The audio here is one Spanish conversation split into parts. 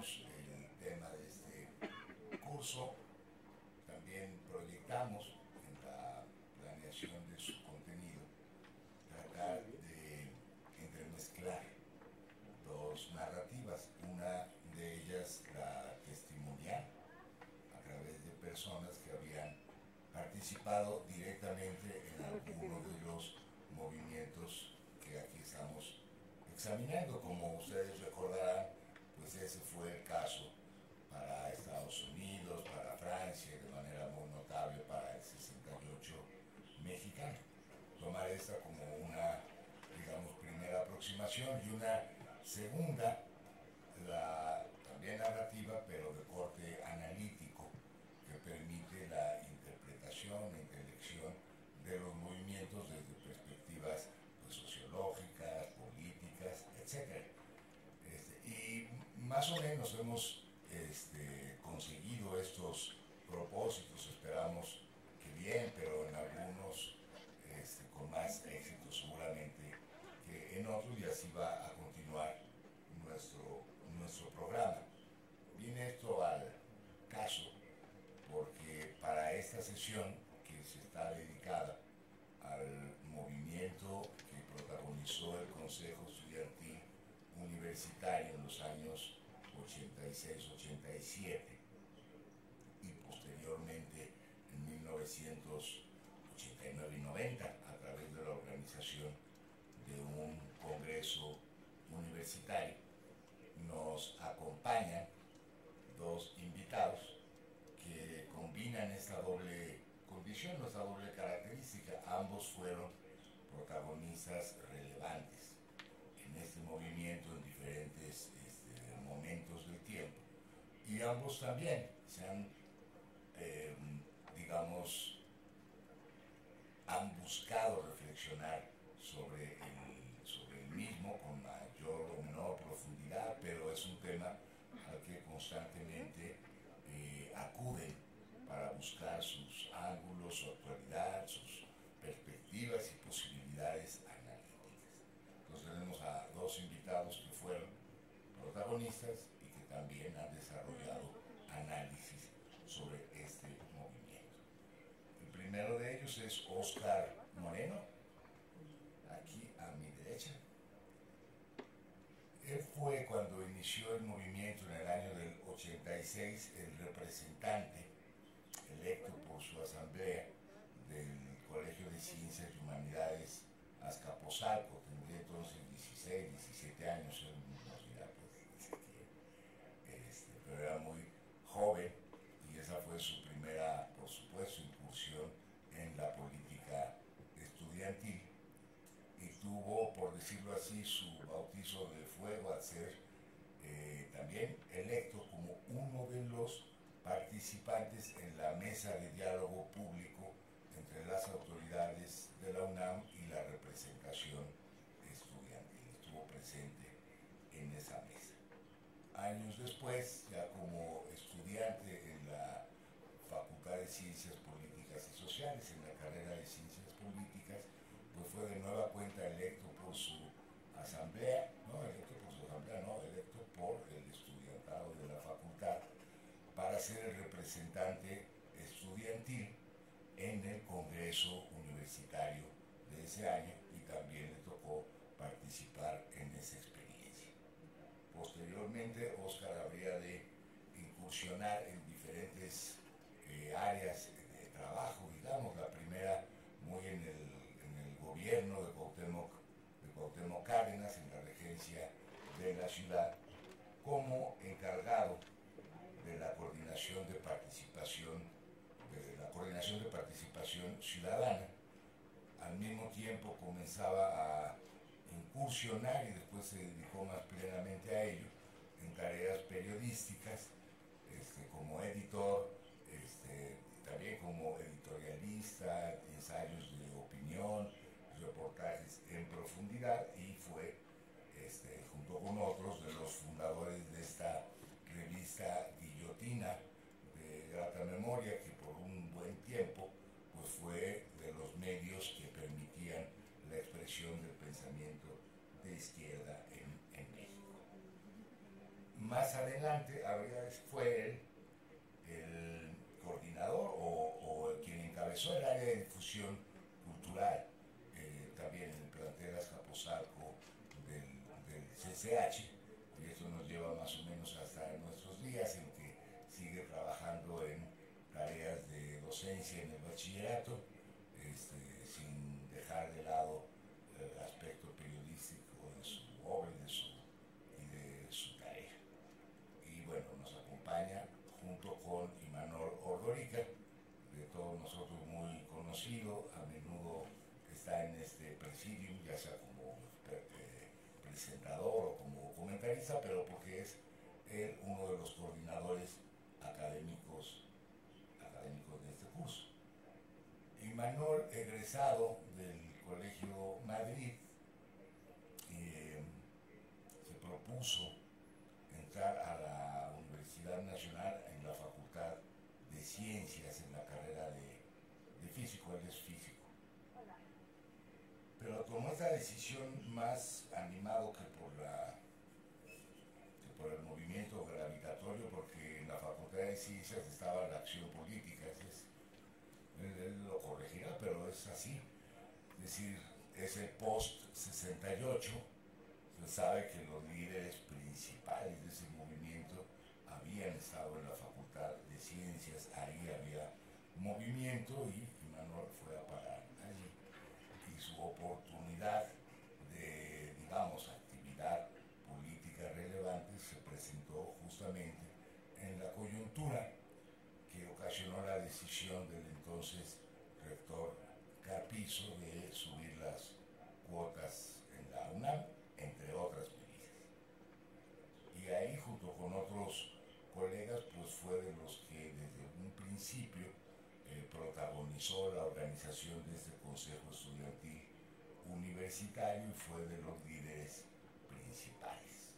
definimos el tema de este curso, también proyectamos en la planeación de su contenido tratar de entremezclar dos narrativas, una de ellas la testimonial, a través de personas que habían participado directamente en alguno de los movimientos que aquí estamos examinando. Como ustedes recordarán, pues ese fue el caso para Estados Unidos, para Francia, de manera muy notable para el 68 mexicano. Tomar esta como una, digamos, primera aproximación, y una segunda, la también narrativa, pero de corte analítico, que permite la interpretación e intelección de los movimientos desde perspectivas pues, sociológicas, políticas, etc. Y más o menos hemos conseguido estos propósitos, esperamos que bien, pero en algunos con más éxito seguramente que en otros, y así va a continuar nuestro programa. Viene esto al caso porque para esta sesión, que se está dedicada al movimiento que protagonizó el Consejo Estudiantil Universitario en los años 86-87 y posteriormente en 1989 y 90 a través de la organización de un congreso universitario, nos acompañan dos invitados que combinan esta doble condición, esta doble característica. Ambos fueron protagonistas relevantes en este movimiento en diferentes momentos del tiempo, y ambos también se han, digamos, han buscado reflexionar sobre el mismo con mayor o menor profundidad, pero es un tema al que constantemente acuden para buscar sus ángulos, su actualidad, sus perspectivas y posibilidades analíticas. Entonces tenemos a dos invitados que fueron protagonistas y que también han desarrollado análisis sobre este movimiento. El primero de ellos es Óscar Moreno, aquí a mi derecha. Él fue, cuando inició el movimiento en el año del 86, el representante electo por su asamblea del Colegio de Ciencias y Humanidades Azcapotzalco. Tendría entonces 16, 17 años, él nos dirá, pues, pero era muy joven, y esa fue su primera, por supuesto, incursión en la política estudiantil, y tuvo, por decirlo así, su bautizo de fuego al ser también electo como uno de los participantes en la mesa de diálogo público entre las autoridades de la UNAM y la representación estudiantil. Estuvo presente en esa mesa. Años después, ya como estudiante en la Facultad de Ciencias Políticas y Sociales, en la carrera de Ciencias Políticas, pues fue de nueva cuenta electo por su asamblea, electo por el estudiantado de la facultad, para ser el representante estudiantil en el Congreso Universitario de ese año, y también le tocó participar en esa experiencia. Posteriormente, Óscar habría de incursionar en diferentes áreas de trabajo, digamos, la primera muy en el gobierno de Cuauhtémoc Cárdenas, en la regencia de la ciudad, como encargado de la coordinación de participación ciudadana. Al mismo tiempo comenzaba a incursionar, y después se dedicó más plenamente a ello, en tareas periodísticas, como editor, también como editorialista, ensayos de opinión, reportajes en profundidad, y fue, junto con otros, de los fundadores de esta revista Guillotina de grata memoria, que por un buen tiempo pues fue de los medios que permitían la expresión del pensamiento de izquierda en México. más adelante fue él el coordinador o quien encabezó el área de difusión cultural, también en el plantel Azcapotzalco del CCH, y esto nos lleva más o menos hasta nuestros días en que sigue trabajando en tareas de docencia en el bachillerato, sin dejar de lado el aspecto periodístico de su obra y de su tarea. Y bueno, nos acompaña junto con Imanol Ordorica, de todos nosotros muy conocido, a menudo está en este presidium, ya sea como presentador o como comentarista, pero porque es él uno de los coordinadores académicos de este curso. Imanol, egresado del Colegio Madrid, se propuso entrar a la Universidad Nacional en la Facultad de Ciencias, en la carrera de físico, él es físico. Pero tomó esta decisión más animado que por el movimiento gravitatorio, porque en la Facultad de Ciencias estaba la acción política, él lo corregirá, pero es así. Es decir, es el post-68, se sabe que los líderes principales de ese movimiento habían estado en la Facultad de Ciencias, ahí había movimiento y Imanol fue a parar allí. Y su oportunidad de, digamos, actividad política relevante se presentó justamente en la coyuntura que ocasionó la decisión del entonces rector Carpizo de subir las cuotas en la UNAM, entre otras medidas. Y ahí, junto con otros colegas, pues fue de los que desde un principio protagonizó la organización de este Consejo Estudiantil Universitario y fue de los líderes principales.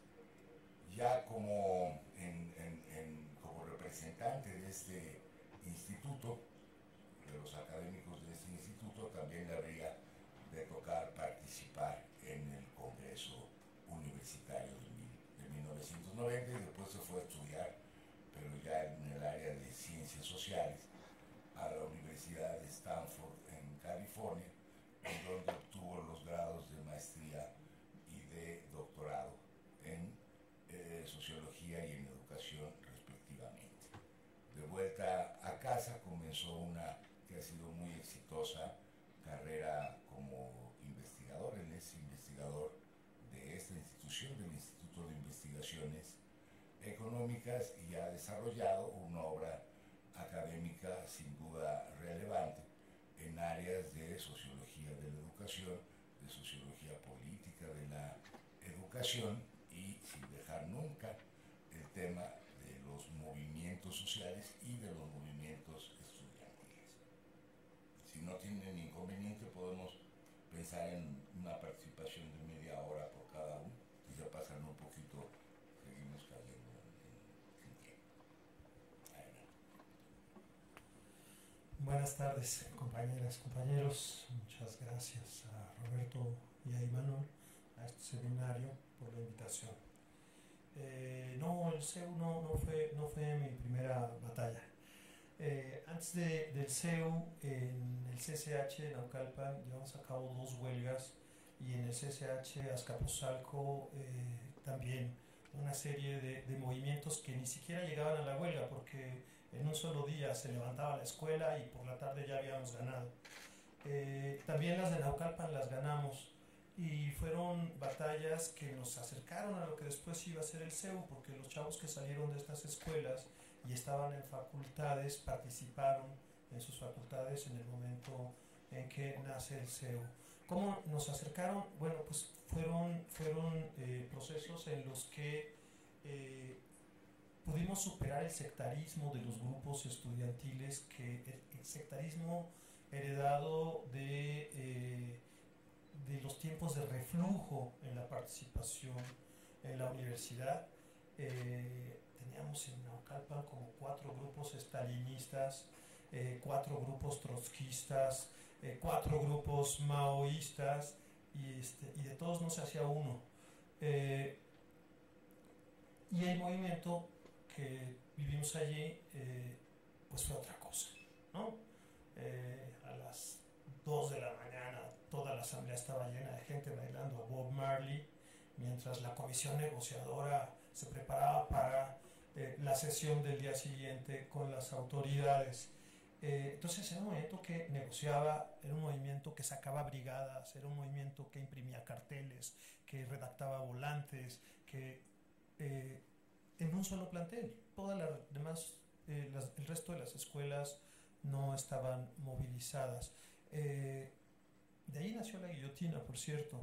Ya como representante de este instituto, de los académicos de este instituto, también le habría de tocar participar en el Congreso Universitario de 1990, y después se fue a estudiar, pero ya en el área de ciencias sociales, a la Universidad de Stanford en California, en donde obtuvo los grados de maestría y de doctorado en sociología y en educación respectivamente. De vuelta a casa comenzó una que ha sido muy exitosa carrera como investigador. Él es investigador de esta institución, del Instituto de Investigaciones Económicas, y ha desarrollado una obra académica sin duda relevante en áreas de sociología de la educación, de sociología política de la educación, y sin dejar nunca el tema de los movimientos sociales y de los movimientos estudiantiles. Si no tienen inconveniente, podemos pensar en una participación de media hora por cada uno, y ya pasan un poquito, seguimos cayendo en tiempo. Buenas tardes, compañeras, compañeros. Muchas gracias a Roberto y a Imanol, a este seminario, por la invitación. No, el CEU no fue mi primera batalla. Antes del CEU, en el CCH Naucalpan llevamos a cabo 2 huelgas, y en el CCH Azcapotzalco también una serie de movimientos que ni siquiera llegaban a la huelga, porque en un solo día se levantaba la escuela y por la tarde ya habíamos ganado. También las de Naucalpan las ganamos, y fueron batallas que nos acercaron a lo que después iba a ser el CEU, porque los chavos que salieron de estas escuelas y estaban en facultades participaron en sus facultades en el momento en que nace el CEU. ¿Cómo nos acercaron? Bueno, pues fueron procesos en los que pudimos superar el sectarismo de los grupos estudiantiles, que el sectarismo heredado de los tiempos de reflujo en la participación en la universidad. Teníamos en Naucalpan como 4 grupos estalinistas, 4 grupos trotskistas, 4 grupos maoístas, y de todos no se hacía uno. Y el movimiento que vivimos allí, pues fue otra cosa, ¿no? A las 2 de la mañana toda la asamblea estaba llena de gente bailando Bob Marley, mientras la comisión negociadora se preparaba para la sesión del día siguiente con las autoridades. Entonces era un movimiento que negociaba, era un movimiento que sacaba brigadas, era un movimiento que imprimía carteles, que redactaba volantes, que en un solo plantel. Todas las demás, el resto de las escuelas no estaban movilizadas. De ahí nació la guillotina, por cierto,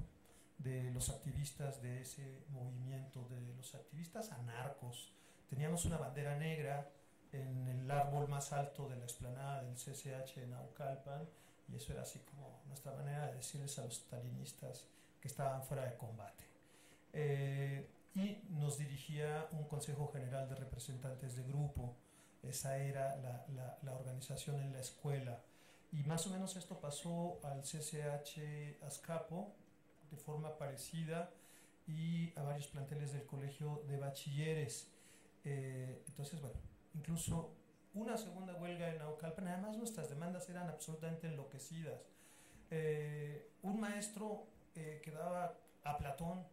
de los activistas de ese movimiento, de los activistas anarcos. Teníamos una bandera negra en el árbol más alto de la explanada del CCH en Naucalpan, y eso era así como nuestra manera de decirles a los stalinistas que estaban fuera de combate. Y nos dirigía un Consejo General de Representantes de Grupo. Esa era la organización en la escuela. Y más o menos esto pasó al CCH Azcapo de forma parecida y a varios planteles del Colegio de Bachilleres. Entonces, bueno, incluso una segunda huelga en Naucalpan. Además, nuestras demandas eran absolutamente enloquecidas. Un maestro que daba a Platón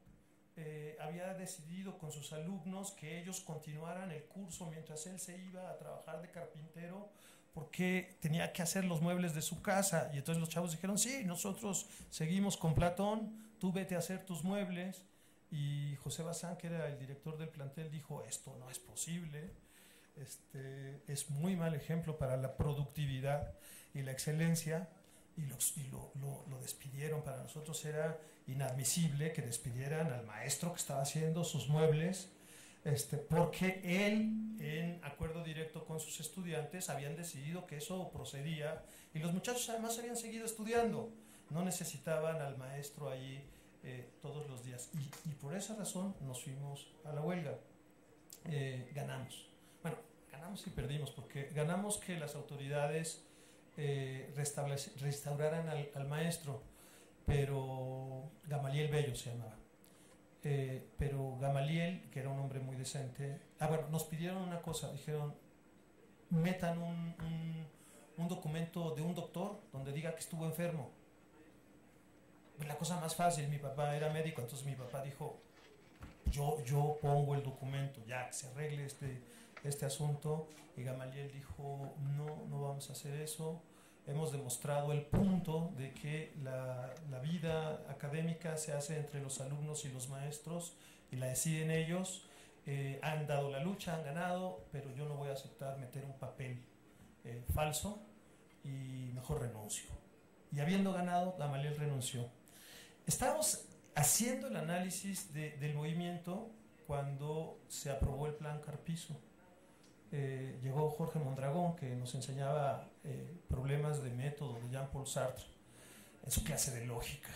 había decidido con sus alumnos que ellos continuaran el curso mientras él se iba a trabajar de carpintero, porque tenía que hacer los muebles de su casa. Y entonces los chavos dijeron: sí, nosotros seguimos con Platón, tú vete a hacer tus muebles. Y José Bazán, que era el director del plantel, dijo: esto no es posible, es muy mal ejemplo para la productividad y la excelencia. Y lo despidieron. Para nosotros era inadmisible que despidieran al maestro que estaba haciendo sus muebles, porque él, en acuerdo directo con sus estudiantes, habían decidido que eso procedía, y los muchachos además habían seguido estudiando, no necesitaban al maestro ahí todos los días, y por esa razón nos fuimos a la huelga. Ganamos, bueno, ganamos y perdimos, porque ganamos que las autoridades restauraran al maestro, pero Gamaliel Bello se llamaba. Pero Gamaliel, que era un hombre muy decente, bueno, nos pidieron una cosa, dijeron: metan un documento de un doctor donde diga que estuvo enfermo. Pues la cosa más fácil, mi papá era médico, entonces mi papá dijo: yo pongo el documento, ya que se arregle este asunto. Y Gamaliel dijo: no vamos a hacer eso. Hemos demostrado el punto de que la vida académica se hace entre los alumnos y los maestros, y la deciden ellos. Han dado la lucha, han ganado, pero yo no voy a aceptar meter un papel falso, y mejor renuncio. Y habiendo ganado, Gamaliel renunció. Estábamos haciendo el análisis del movimiento cuando se aprobó el plan Carpizo. Llegó Jorge Mondragón, que nos enseñaba problemas de método de Jean-Paul Sartre en su clase de lógica,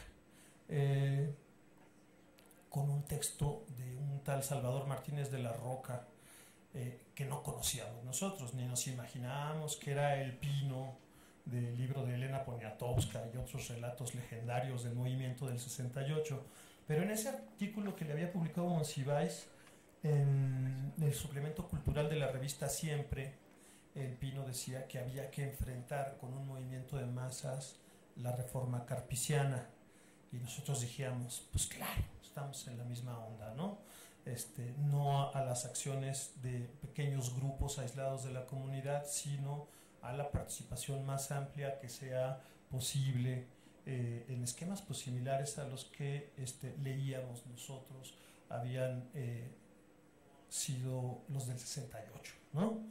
con un texto de un tal Salvador Martínez de la Roca, que no conocíamos nosotros, ni nos imaginábamos que era el Pino del libro de Elena Poniatowska y otros relatos legendarios del movimiento del 68. Pero en ese artículo que le había publicado Monsiváis en el suplemento cultural de la revista Siempre, el Pino decía que había que enfrentar con un movimiento de masas la reforma carpiciana, y nosotros dijimos: pues claro, estamos en la misma onda, ¿no? No a las acciones de pequeños grupos aislados de la comunidad, sino a la participación más amplia que sea posible, en esquemas pues similares a los que leíamos nosotros habían sido los del 68, ¿no?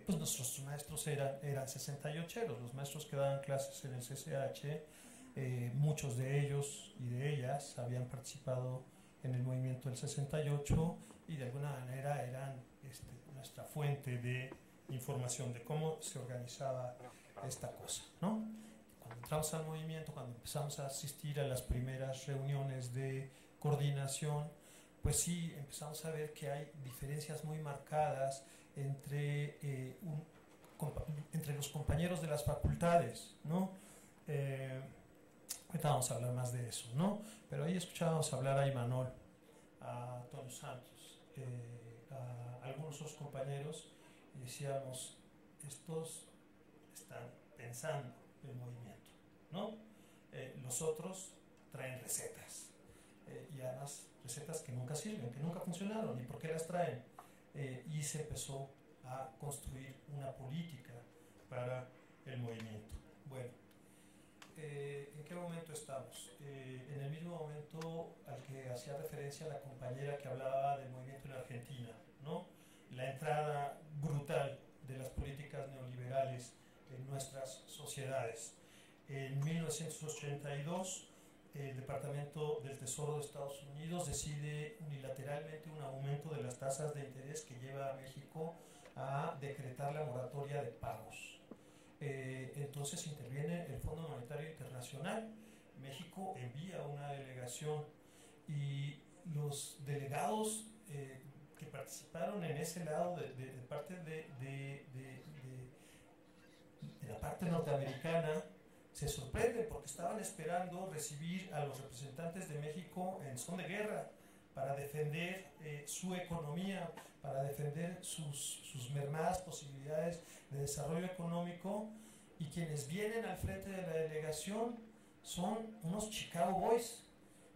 Pues nuestros maestros eran 68eros, los maestros que daban clases en el CCH. Muchos de ellos y de ellas habían participado en el movimiento del 68, y de alguna manera eran nuestra fuente de información de cómo se organizaba esta cosa, ¿no? Cuando entramos al movimiento, cuando empezamos a asistir a las primeras reuniones de coordinación, pues sí, empezamos a ver que hay diferencias muy marcadas entre los compañeros de las facultades, ¿no? Ahorita vamos a hablar más de eso, ¿no? Pero ahí escuchábamos hablar a Imanol, a Antonio Santos, a algunos otros compañeros y decíamos, estos están pensando el movimiento, ¿no? Los otros traen recetas, y además recetas que nunca sirven, que nunca funcionaron. ¿Y por qué las traen? Y se empezó a construir una política para el movimiento. Bueno, ¿en qué momento estamos? En el mismo momento al que hacía referencia la compañera que hablaba del movimiento en Argentina, ¿no? La entrada brutal de las políticas neoliberales en nuestras sociedades. En 1982, el Departamento del Tesoro de Estados Unidos decide unilateralmente un aumento de las tasas de interés que lleva a México a decretar la moratoria de pagos. Entonces interviene el Fondo Monetario Internacional. México envía una delegación y los delegados que participaron en ese lado de parte de la parte norteamericana se sorprenden porque estaban esperando recibir a los representantes de México en son de guerra para defender su economía, para defender sus mermadas posibilidades de desarrollo económico, y quienes vienen al frente de la delegación son unos Chicago Boys,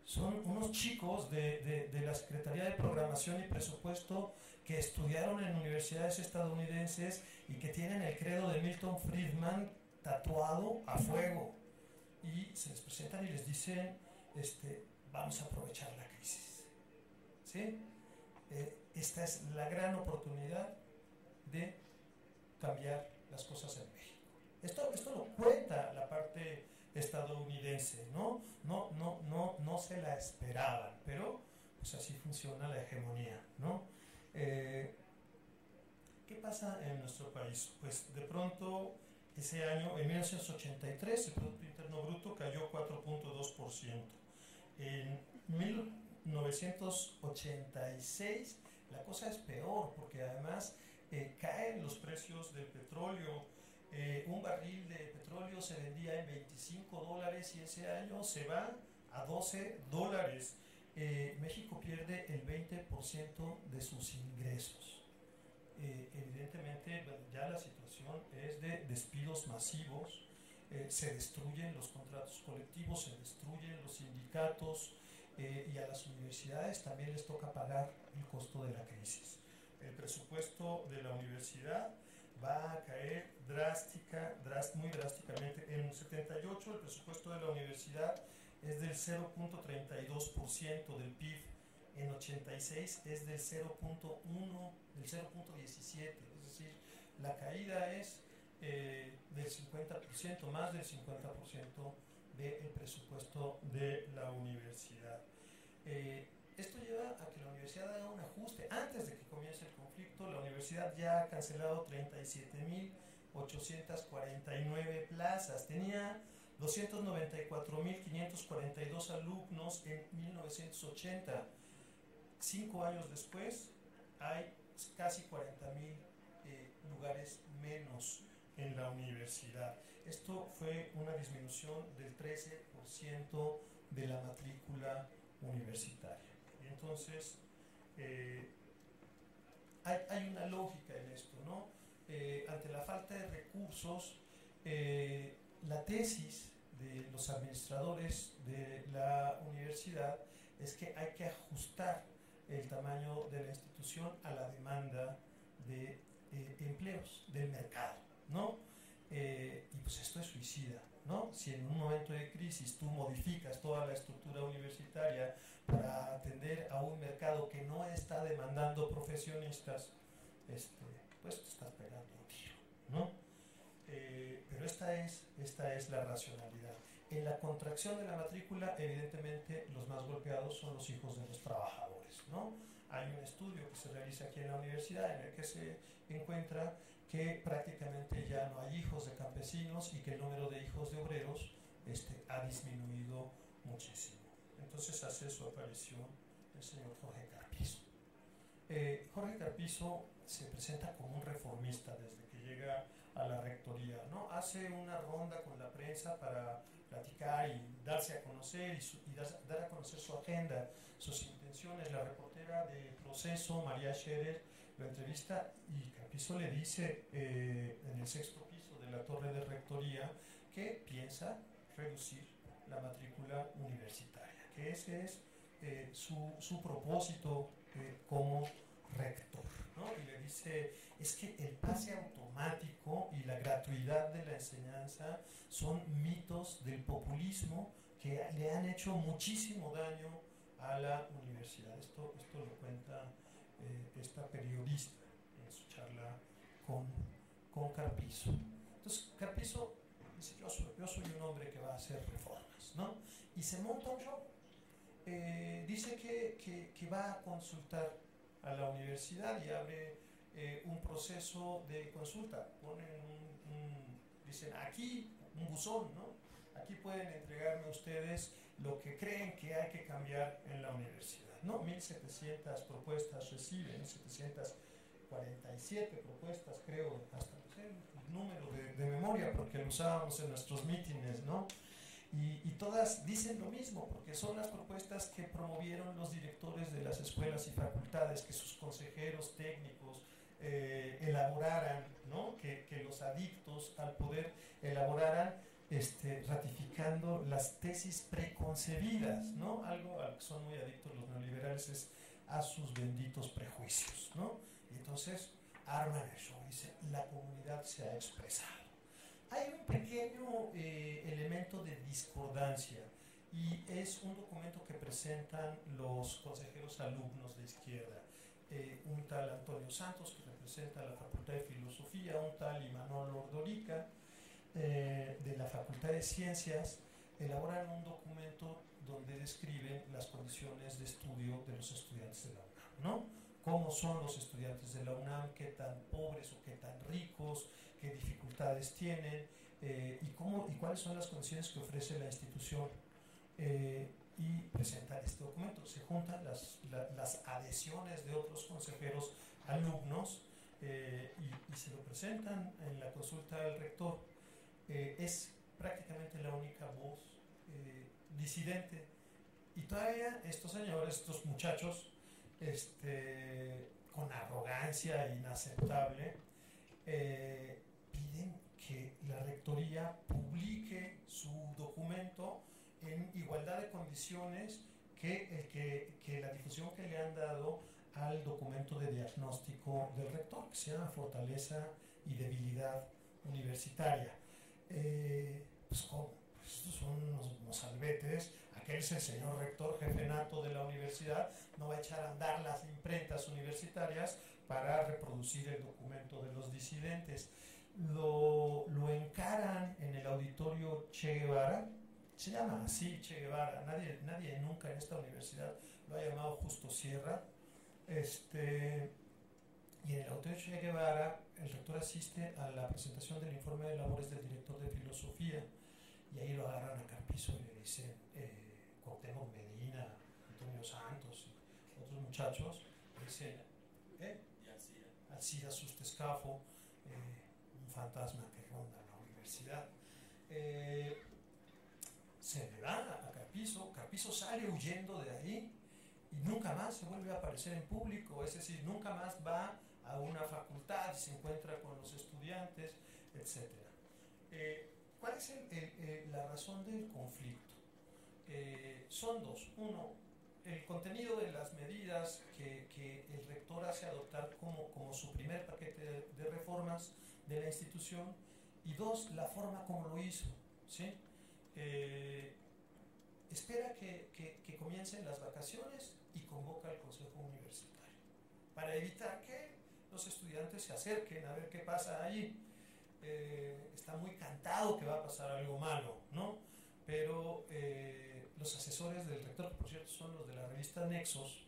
son unos chicos de la Secretaría de Programación y Presupuesto que estudiaron en universidades estadounidenses y que tienen el credo de Milton Friedman tatuado a fuego, y se les presentan y les dicen, vamos a aprovechar la crisis, ¿sí? Esta es la gran oportunidad de cambiar las cosas en México. Esto lo cuenta la parte estadounidense, ¿no? No se la esperaban, pero pues así funciona la hegemonía, ¿no? ¿Qué pasa en nuestro país? Pues de pronto ese año, en 1983, el Producto Interno Bruto cayó 4.2%. En 1986 la cosa es peor, porque además caen los precios del petróleo. Un barril de petróleo se vendía en $25 y ese año se va a $12. México pierde el 20% de sus ingresos. Evidentemente ya la situación es de despidos masivos, se destruyen los contratos colectivos, se destruyen los sindicatos, y a las universidades también les toca pagar el costo de la crisis. El presupuesto de la universidad va a caer muy drásticamente. En 78 el presupuesto de la universidad es del 0.32% del PIB, en 86 es del 0.1, del 0.17, es decir, la caída es del 50%, más del 50% del presupuesto de la universidad. Esto lleva a que la universidad haga un ajuste. Antes de que comience el conflicto, la universidad ya ha cancelado 37.849 plazas. Tenía 294.542 alumnos en 1980. 5 años después, hay casi 40.000 lugares menos en la universidad. Esto fue una disminución del 13% de la matrícula universitaria. Y entonces, hay una lógica en esto, ¿no? Ante la falta de recursos, la tesis de los administradores de la universidad es que hay que ajustar el tamaño de la institución a la demanda de empleos del mercado, ¿no? Y pues esto es suicida, ¿no? Si en un momento de crisis tú modificas toda la estructura universitaria para atender a un mercado que no está demandando profesionistas, pues te estás pegando un tiro, ¿no? Pero esta es la racionalidad. En la contracción de la matrícula, evidentemente, los más golpeados son los hijos de los trabajadores, ¿no? Hay un estudio que se realiza aquí en la universidad en el que se encuentra que prácticamente ya no hay hijos de campesinos y que el número de hijos de obreros ha disminuido muchísimo. Entonces hace su aparición el señor Jorge Carpizo. Jorge Carpizo se presenta como un reformista desde que llega a la rectoría, ¿no? Hace una ronda con la prensa para platicar y darse a conocer dar a conocer su agenda, sus intenciones. La reportera de Proceso, María Scherer, lo entrevista y Carpizo le dice en el sexto piso de la torre de rectoría que piensa reducir la matrícula universitaria, que ese es su propósito como rector, ¿no? Y le dice, es que el pase automático y la gratuidad de la enseñanza son mitos del populismo que le han hecho muchísimo daño a la universidad. Esto lo cuenta esta periodista en su charla con Carpizo. Entonces Carpizo dice, yo soy un hombre que va a hacer reformas, ¿no? Y se monta un show. Dice que va a consultar a la universidad y abre un proceso de consulta. Ponen dicen, aquí un buzón, ¿no? Aquí pueden entregarme ustedes lo que creen que hay que cambiar en la universidad, ¿no? 1.700 propuestas reciben, 1.747 propuestas, creo, hasta no sé, el número de memoria, porque lo usábamos en nuestros mítines, ¿no? Y todas dicen lo mismo, porque son las propuestas que promovieron los directores de las escuelas y facultades, que sus consejeros técnicos elaboraran, ¿no? Que los adictos al poder elaboraran ratificando las tesis preconcebidas, ¿no? Algo a lo que son muy adictos los neoliberales es a sus benditos prejuicios, ¿no? Y entonces arman eso, dice, la comunidad se ha expresado. Hay un pequeño elemento de discordancia y es un documento que presentan los consejeros alumnos de izquierda. Un tal Antonio Santos, que representa la Facultad de Filosofía, un tal Imanol Ordorica, de la Facultad de Ciencias, elaboran un documento donde describen las condiciones de estudio de los estudiantes de la UNAM, ¿no? Cómo son los estudiantes de la UNAM, qué tan pobres o qué tan ricos, qué dificultades tienen y cuáles son las condiciones que ofrece la institución. Y presentan este documento. Se juntan las adhesiones de otros consejeros alumnos y se lo presentan en la consulta del rector. Es prácticamente la única voz disidente. Y todavía estos señores, estos muchachos, con arrogancia inaceptable, piden que la rectoría publique su documento en igualdad de condiciones que la difusión que le han dado al documento de diagnóstico del rector, que se llama Fortaleza y Debilidad Universitaria. Pues ¿cómo? Pues estos son unos mozalbetes. Aquel es el señor rector, jefe nato de la universidad, no va a echar a andar las imprentas universitarias para reproducir el documento de los disidentes. Lo encaran en el auditorio Che Guevara, se llama así Che Guevara, nadie nunca en esta universidad lo ha llamado Justo Sierra. Y en el auditorio Che Guevara el rector asiste a la presentación del informe de labores del director de filosofía y ahí lo agarran a Carpizo y le dicen Cuauhtémoc Medina, Antonio Santos y otros muchachos, le dicen Alcira Sustescafo, un fantasma que ronda la universidad. Se le da a Carpizo, Carpizo sale huyendo de ahí y nunca más se vuelve a aparecer en público, es decir, nunca más va a una facultad, se encuentra con los estudiantes, etc. ¿Cuál es la razón del conflicto? Son dos. Uno, el contenido de las medidas que el rector hace adoptar como su primer paquete de reformas de la institución, y dos, la forma como lo hizo, ¿sí? Espera que comiencen las vacaciones y convoca al Consejo Universitario para evitar que los estudiantes se acerquen a ver qué pasa allí. Está muy cantado que va a pasar algo malo, ¿no? Pero los asesores del rector, que por cierto son los de la revista Nexos,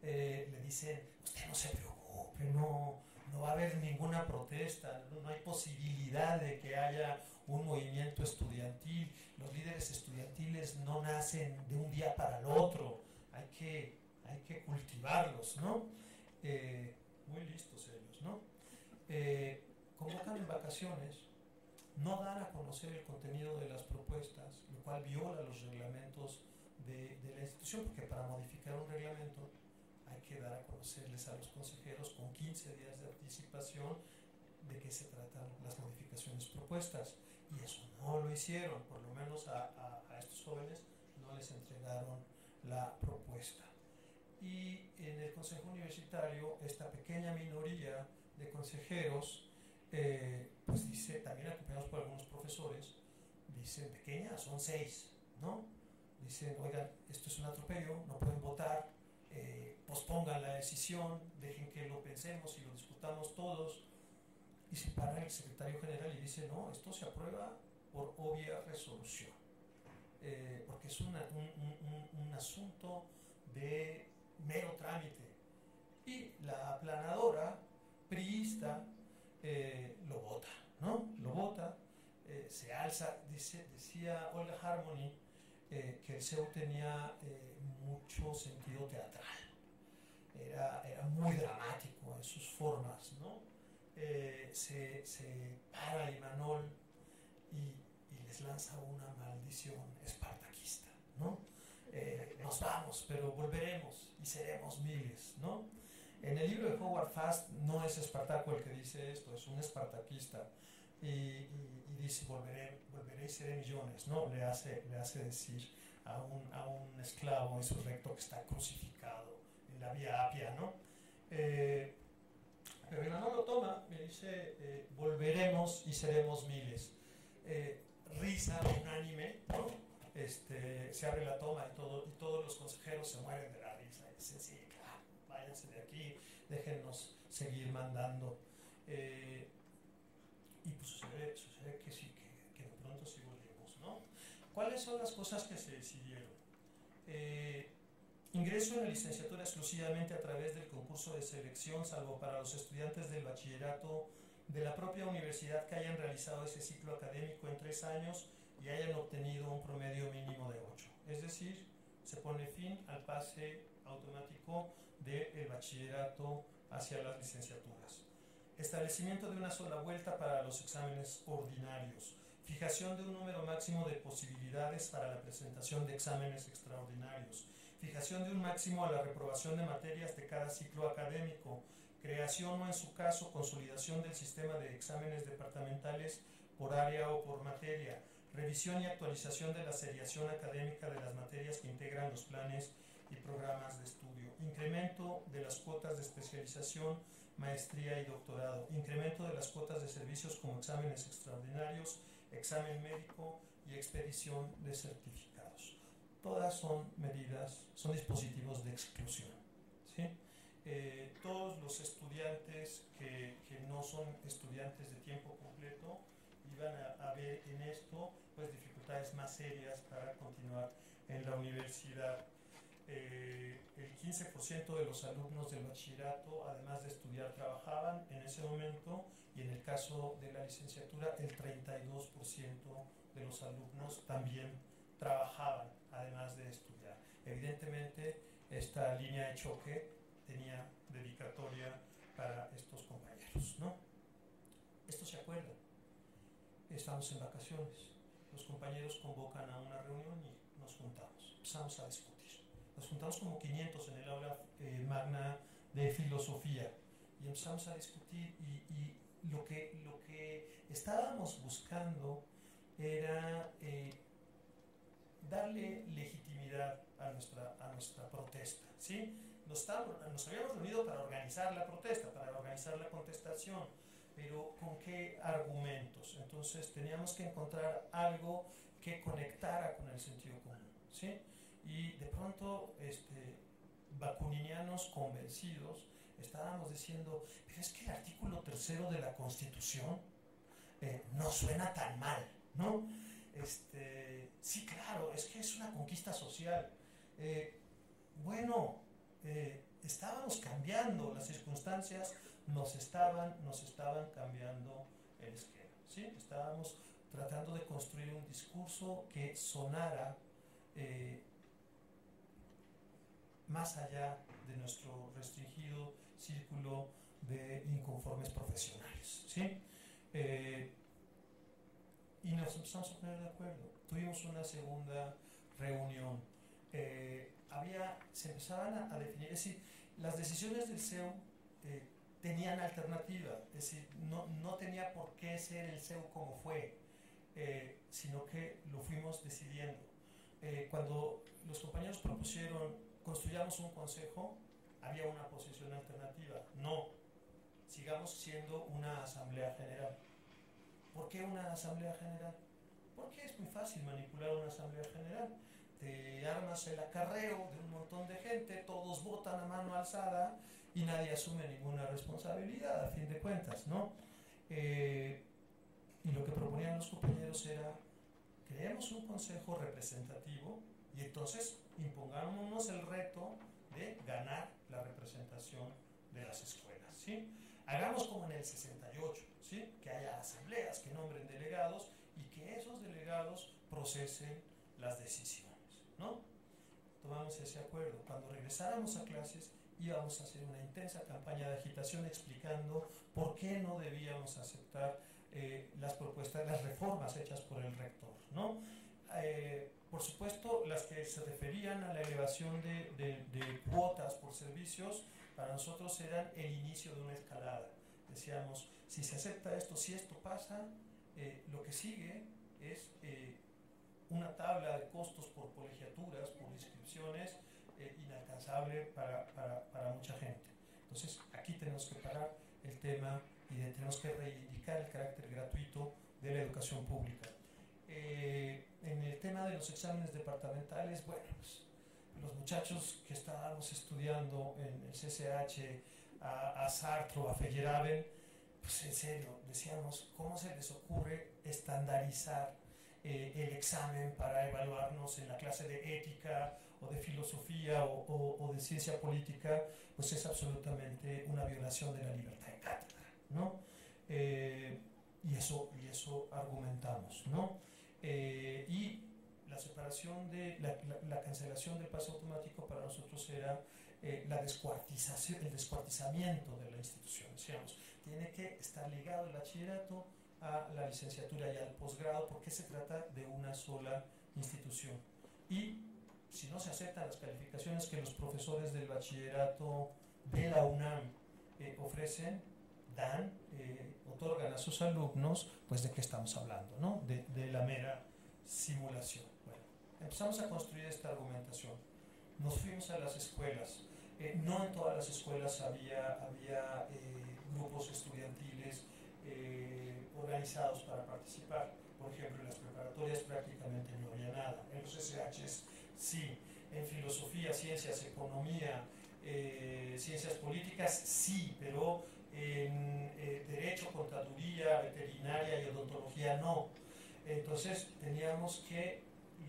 le dicen, usted no se preocupe, no va a haber ninguna protesta, no hay posibilidad de que haya un movimiento estudiantil, los líderes estudiantiles no nacen de un día para el otro, hay que cultivarlos, ¿no? Muy listos ellos, ¿no? convocan en vacaciones, no dan a conocer el contenido de las propuestas, lo cual viola los reglamentos de la institución, porque para modificar un reglamento hay que dar a conocerles a los consejeros con 15 días de anticipación de qué se tratan las modificaciones propuestas. Y eso no lo hicieron, por lo menos a estos jóvenes no les entregaron la propuesta. Y en el Consejo Universitario, esta pequeña minoría de consejeros, pues dice, también acompañados por algunos profesores, dicen, pequeña, son 6, ¿no? Dicen, oigan, esto es un atropello, no pueden votar, pospongan la decisión, dejen que lo pensemos y lo discutamos todos. Y se para el secretario general y dice, no, esto se aprueba por obvia resolución, porque es un asunto de mero trámite. Y la aplanadora priista lo vota, ¿no? Lo vota, se alza, decía Olga Harmony que el CEU tenía mucho sentido teatral, era muy dramático en sus formas, ¿no? Se para Imanol y les lanza una maldición espartaquista, ¿no? Nos vamos, pero volveremos y seremos miles, ¿no? En el libro de Howard Fast no es Espartaco el que dice esto, es un espartaquista y dice volveré y seré millones, ¿no? Le hace decir a un esclavo insurrecto que está crucificado en la Vía Apia, ¿no? Pero Imanol lo toma, me dice volveremos y seremos miles. Risa unánime, ¿no? Se abre la toma y todos los consejeros se mueren de la risa y dicen, sí, claro, váyanse de aquí, déjennos seguir mandando. Y pues sucede que sí, que de pronto sí volvemos, ¿no? ¿Cuáles son las cosas que se decidieron? Ingreso en la licenciatura exclusivamente a través del concurso de selección, salvo para los estudiantes del bachillerato de la propia universidad que hayan realizado ese ciclo académico en 3 años y hayan obtenido un promedio mínimo de 8. Es decir, se pone fin al pase automático del bachillerato hacia las licenciaturas. Establecimiento de una sola vuelta para los exámenes ordinarios. Fijación de un número máximo de posibilidades para la presentación de exámenes extraordinarios. Fijación de un máximo a la reprobación de materias de cada ciclo académico. Creación o, en su caso, consolidación del sistema de exámenes departamentales por área o por materia. Revisión y actualización de la seriación académica de las materias que integran los planes y programas de estudio. Incremento de las cuotas de especialización, maestría y doctorado. Incremento de las cuotas de servicios como exámenes extraordinarios, examen médico y expedición de certificados. Todas son medidas, son dispositivos de exclusión, ¿sí? Todos los estudiantes que no son estudiantes de tiempo completo iban a ver en esto pues dificultades más serias para continuar en la universidad. El 15% de los alumnos del bachillerato, además de estudiar, trabajaban en ese momento, y en el caso de la licenciatura el 32% de los alumnos también trabajaban, además de estudiar. Evidentemente, esta línea de choque tenía dedicatoria para estos compañeros, ¿no? Esto se acuerda. Estamos en vacaciones. Los compañeros convocan a una reunión y nos juntamos. Empezamos a discutir. Nos juntamos como 500 en el aula magna de filosofía y empezamos a discutir y lo que estábamos buscando era darle legitimidad a nuestra protesta, ¿sí? Nos habíamos reunido para organizar la protesta, para organizar la contestación, pero ¿con qué argumentos? Entonces teníamos que encontrar algo que conectara con el sentido común, ¿sí? Y de pronto, bakuninianos convencidos, estábamos diciendo, pero es que el artículo 3 de la Constitución no suena tan mal, ¿no? Sí, claro, es que es una conquista social. Estábamos cambiando, las circunstancias nos estaban cambiando el esquema, ¿sí? Estábamos tratando de construir un discurso que sonara más allá de nuestro restringido círculo de inconformes profesionales, ¿sí? Y nos empezamos a poner de acuerdo. Tuvimos una segunda reunión. Se empezaban a definir, es decir, las decisiones del CEU tenían alternativa, es decir, no tenía por qué ser el CEU como fue, sino que lo fuimos decidiendo. Cuando los compañeros propusieron construyamos un consejo, había una posición alternativa. No, sigamos siendo una asamblea general. ¿Por qué una asamblea general? Porque es muy fácil manipular una asamblea general. Te armas el acarreo de un montón de gente, todos votan a mano alzada y nadie asume ninguna responsabilidad, a fin de cuentas, ¿no? Y lo que proponían los compañeros era, creemos un consejo representativo y entonces impongámonos el reto de ganar la representación de las escuelas, ¿sí? Hagamos como en el 68, ¿sí? Que haya asambleas que nombren delegados y que esos delegados procesen las decisiones, ¿no? Tomamos ese acuerdo. Cuando regresáramos a clases íbamos a hacer una intensa campaña de agitación explicando por qué no debíamos aceptar las propuestas, las reformas hechas por el rector, ¿no? Por supuesto, las que se referían a la elevación de cuotas por servicios, para nosotros eran el inicio de una escalada. Decíamos, si se acepta esto, si esto pasa, lo que sigue es una tabla de costos por colegiaturas, por inscripciones, inalcanzable para mucha gente. Entonces, aquí tenemos que parar el tema y tenemos que reivindicar el carácter gratuito de la educación pública. En el tema de los exámenes departamentales, bueno, pues, los muchachos que estábamos estudiando en el CCH, a Sartre o a Feyerabend, pues en serio, decíamos, ¿cómo se les ocurre estandarizar el examen para evaluarnos en la clase de ética o de filosofía o de ciencia política? Pues es absolutamente una violación de la libertad de cátedra, ¿no? Y eso argumentamos, ¿no? Y la separación de la cancelación del pase automático para nosotros era la descuartización, el descuartizamiento de la institución. Decíamos, tiene que estar ligado el bachillerato a la licenciatura y al posgrado porque se trata de una sola institución. Y si no se aceptan las calificaciones que los profesores del bachillerato de la UNAM ofrecen, otorgan a sus alumnos, pues de qué estamos hablando, ¿no? De la mera simulación. Bueno, empezamos a construir esta argumentación. Nos fuimos a las escuelas. No en todas las escuelas había grupos estudiantiles organizados para participar. Por ejemplo, en las preparatorias prácticamente no había nada. En los SHs sí. En filosofía, ciencias, economía, ciencias políticas sí, pero en derecho, contaduría, veterinaria y odontología no. Entonces teníamos que,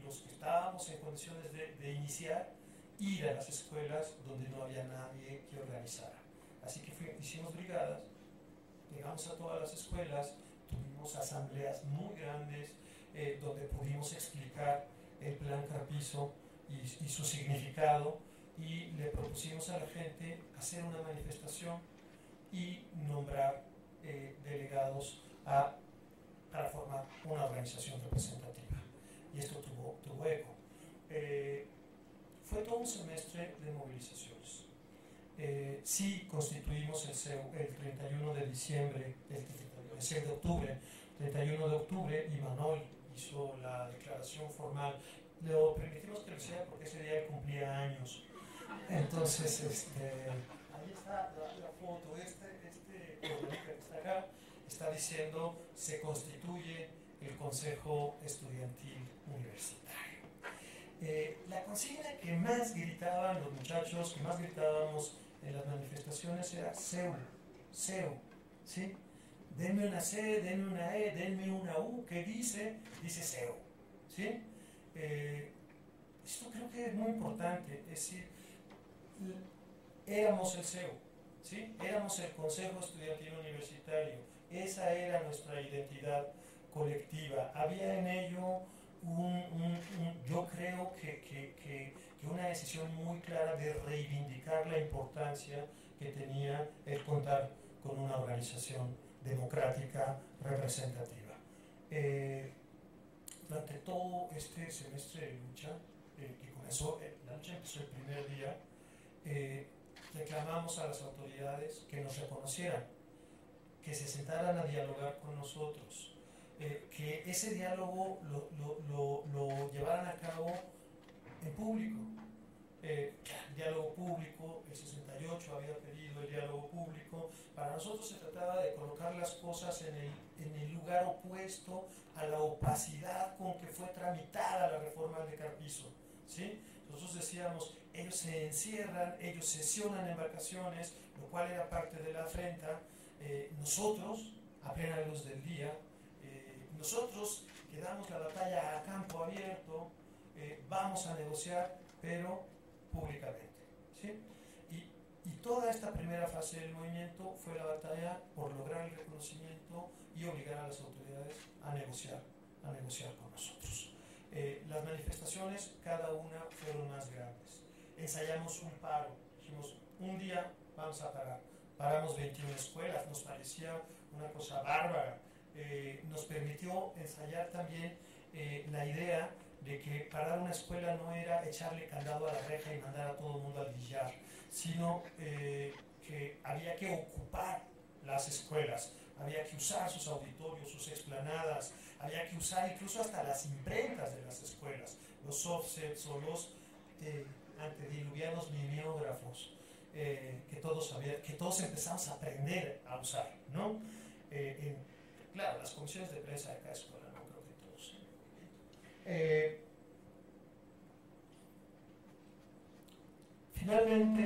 los que estábamos en condiciones de iniciar, ir a las escuelas donde no había nadie que organizara. Así que hicimos brigadas, llegamos a todas las escuelas, tuvimos asambleas muy grandes donde pudimos explicar el plan Carpizo y su significado, y le propusimos a la gente hacer una manifestación y nombrar delegados para formar una organización representativa. Y esto tuvo eco. Fue todo un semestre de movilizaciones. Sí constituimos el CEU el 31 de diciembre, el de octubre, 31 de octubre, y Manuel hizo la declaración formal. Lo permitimos que lo sea porque ese día cumplía años. Entonces, ahí está la foto. Este que está acá está diciendo: se constituye el Consejo Estudiantil Universitario. La consigna que más gritaban los muchachos, que más gritábamos en las manifestaciones era CEU, CEU, ¿sí? Denme una C, denme una E, denme una U, ¿qué dice? Dice CEU, ¿sí? Esto creo que es muy importante, es decir, éramos el CEU, ¿sí? Éramos el Consejo Estudiantil Universitario, esa era nuestra identidad colectiva, había en ello yo creo que una decisión muy clara de reivindicar la importancia que tenía el contar con una organización democrática representativa. Durante todo este semestre de lucha, que comenzó, la lucha empezó el primer día, reclamamos a las autoridades que nos reconocieran, que se sentaran a dialogar con nosotros, que ese diálogo lo llevaran a cabo en público. Diálogo público, el 68 había pedido el diálogo público. Para nosotros se trataba de colocar las cosas en el lugar opuesto a la opacidad con que fue tramitada la reforma de Carpizo, ¿sí? Nosotros decíamos, ellos se encierran, ellos sesionan en vacaciones, lo cual era parte de la afrenta. Nosotros, a plena luz del día, nosotros que damos la batalla a campo abierto, vamos a negociar, pero públicamente, ¿sí? Y toda esta primera fase del movimiento fue la batalla por lograr el reconocimiento y obligar a las autoridades a negociar con nosotros. Las manifestaciones, cada una fueron más grandes. Ensayamos un paro, dijimos, un día vamos a parar. Paramos 21 escuelas, nos parecía una cosa bárbara. Nos permitió ensayar también la idea de que parar una escuela no era echarle candado a la reja y mandar a todo el mundo al billar, sino que había que ocupar las escuelas, había que usar sus auditorios, sus explanadas, había que usar incluso hasta las imprentas de las escuelas, los offsets o los antediluvianos mimeógrafos, que todos empezamos a aprender a usar, ¿no? Claro, las comisiones de prensa de cada escuela, no creo que todos. Finalmente,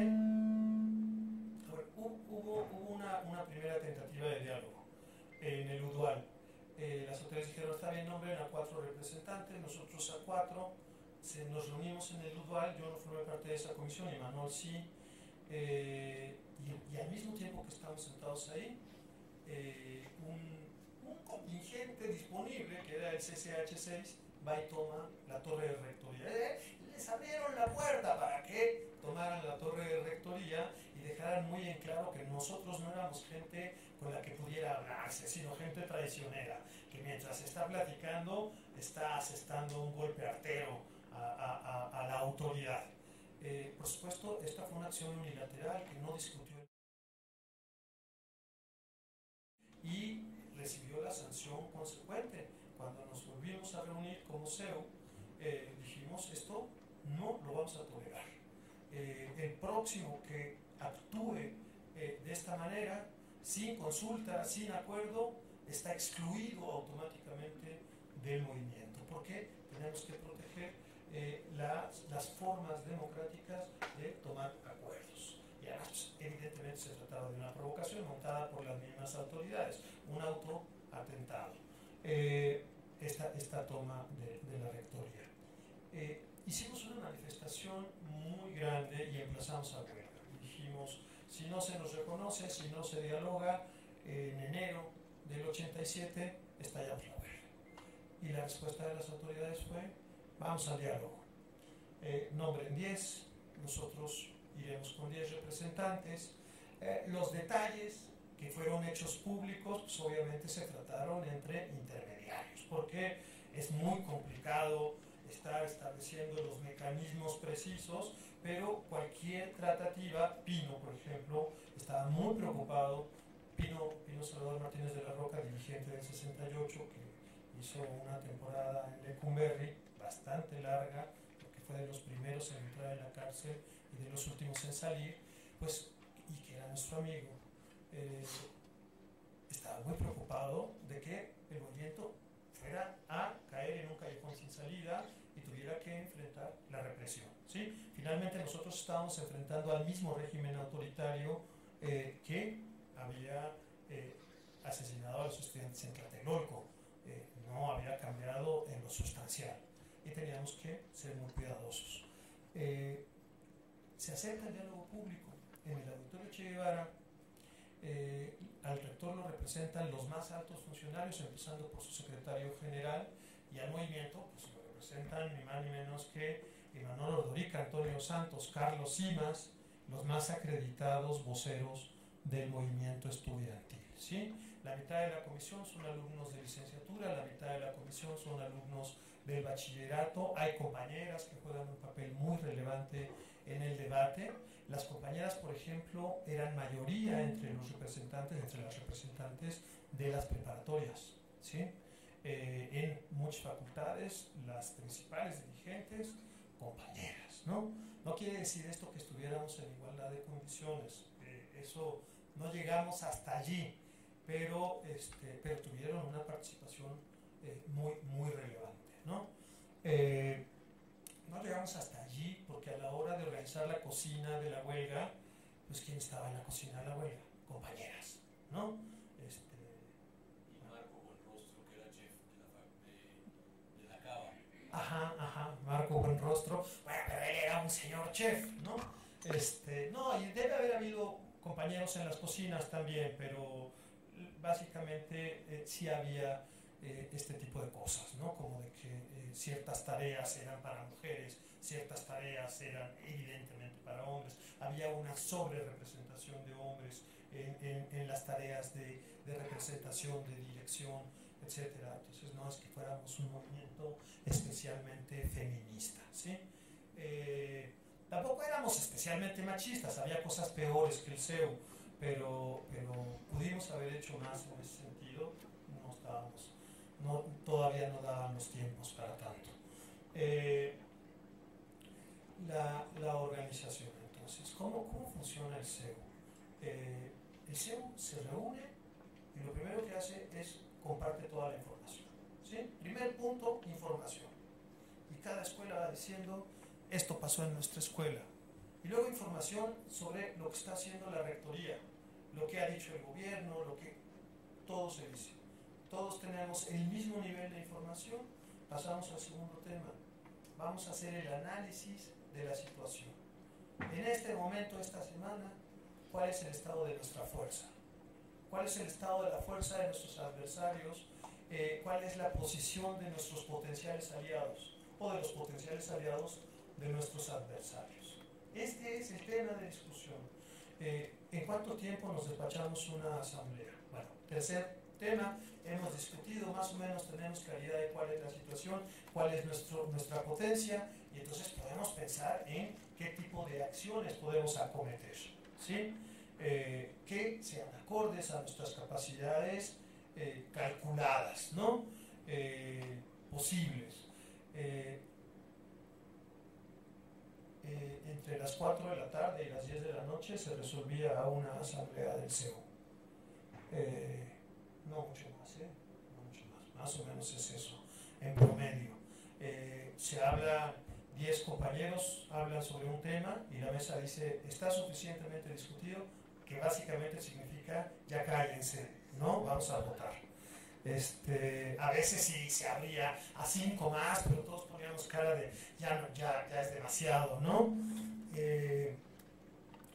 hubo una primera tentativa de diálogo en el UDUAL. Las autoridades dijeron, está bien, nombren a 4 representantes, nosotros a 4, nos reunimos en el UDUAL, yo no formé parte de esa comisión, y Manuel sí, y al mismo tiempo que estamos sentados ahí, un contingente disponible, que era el CCH6, va y toma la torre de rectoría. Les abrieron la puerta para que tomaran la torre de rectoría y dejaran muy en claro que nosotros no éramos gente con la que pudiera hablarse, sino gente traicionera, que mientras está platicando está asestando un golpe artero a la autoridad. Por supuesto, esta fue una acción unilateral que no discutió y recibió la sanción consecuente. Cuando nos volvimos a reunir como CEU, dijimos, esto no lo vamos a tolerar. El próximo que actúe de esta manera, sin consulta, sin acuerdo, está excluido automáticamente del movimiento, porque tenemos que proteger las formas democráticas de tomar acuerdos. Y además, pues, evidentemente se trataba de una provocación montada por las mismas autoridades, un autoatentado. Esta toma de la rectoría. Hicimos una manifestación muy grande y emplazamos a huelga. Dijimos, si no se nos reconoce, si no se dialoga, en enero del 87 estallamos la huelga. Y la respuesta de las autoridades fue, vamos al diálogo. Nombren 10, nosotros iremos con 10 representantes. Los detalles que fueron hechos públicos, pues obviamente se trataron entre intermediarios, porque es muy complicado estar estableciendo los mecanismos precisos, pero cualquier tratativa, Pino, por ejemplo, estaba muy preocupado. Pino Salvador Martínez de la Roca, dirigente del 68, que hizo una temporada en Lecumberri bastante larga, porque fue de los primeros en entrar en la cárcel y de los últimos en salir, pues, y que era nuestro amigo, estaba muy preocupado de que el movimiento fuera a caer en un callejón sin salida y tuviera que enfrentar la represión, ¿sí? Finalmente nosotros estábamos enfrentando al mismo régimen autoritario que había asesinado a los estudiantes en Tlatelolco. No había cambiado en lo sustancial y teníamos que ser muy cuidadosos. Se acerca el diálogo público en el Auditorio Che Guevara. Al rector lo representan los más altos funcionarios, empezando por su secretario general, y al movimiento pues lo representan ni más ni menos que Emanuel Ordorica, Antonio Santos, Carlos Simas, los más acreditados voceros del movimiento estudiantil, ¿sí? La mitad de la comisión son alumnos de licenciatura, la mitad de la comisión son alumnos del bachillerato. Hay compañeras que juegan un papel muy relevante en el debate. Las compañeras, por ejemplo, eran mayoría entre las representantes de las preparatorias, ¿sí? En muchas facultades, las principales dirigentes, compañeras, ¿no? No quiere decir esto que estuviéramos en igualdad de condiciones, eso no llegamos hasta allí, pero tuvieron una participación muy relevante, ¿no? No llegamos hasta allí porque a la hora de organizar la cocina de la huelga, pues ¿quién estaba en la cocina de la huelga? Compañeras, ¿no? Y Marco Buenrostro, que era chef de la Cava. Ajá, Marco Buenrostro. Bueno, pero él era un señor chef, ¿no? No, y debe haber habido compañeros en las cocinas también, pero básicamente sí había este tipo de cosas, ¿no? Como de que ciertas tareas eran para mujeres, ciertas tareas eran evidentemente para hombres, había una sobre representación de hombres en las tareas de representación, de dirección, etcétera. Entonces no es que fuéramos un movimiento especialmente feminista, ¿sí? Tampoco éramos especialmente machistas, había cosas peores que el CEU, pero pudimos haber hecho más en ese sentido, todavía no daban los tiempos para tanto. La organización, entonces, ¿cómo funciona el CEU? El CEU se reúne y lo primero que hace es comparte toda la información, ¿sí? Primer punto, información. Y cada escuela va diciendo, esto pasó en nuestra escuela. Y luego información sobre lo que está haciendo la rectoría, lo que ha dicho el gobierno, lo que todo se dice. Todos tenemos el mismo nivel de información. Pasamos al segundo tema. Vamos a hacer el análisis de la situación. En este momento, esta semana, ¿cuál es el estado de nuestra fuerza? ¿Cuál es el estado de la fuerza de nuestros adversarios? ¿Cuál es la posición de nuestros potenciales aliados o de los potenciales aliados de nuestros adversarios? Este es el tema de discusión. ¿En cuánto tiempo nos despachamos una asamblea? Bueno, tercer tema, hemos discutido, más o menos tenemos claridad de cuál es la situación, cuál es nuestra potencia, y entonces podemos pensar en qué tipo de acciones podemos acometer, ¿sí? Que sean acordes a nuestras capacidades calculadas, ¿no? Posibles. Entre las 4 de la tarde y las 10 de la noche se resolvía una asamblea del CEU. No mucho más, no mucho más o menos es eso, en promedio. Se habla, 10 compañeros hablan sobre un tema y la mesa dice, está suficientemente discutido, que básicamente significa, ya cállense, ¿no? Vamos a votar. A veces sí se abría a 5 más, pero todos poníamos cara de, ya es demasiado, ¿no?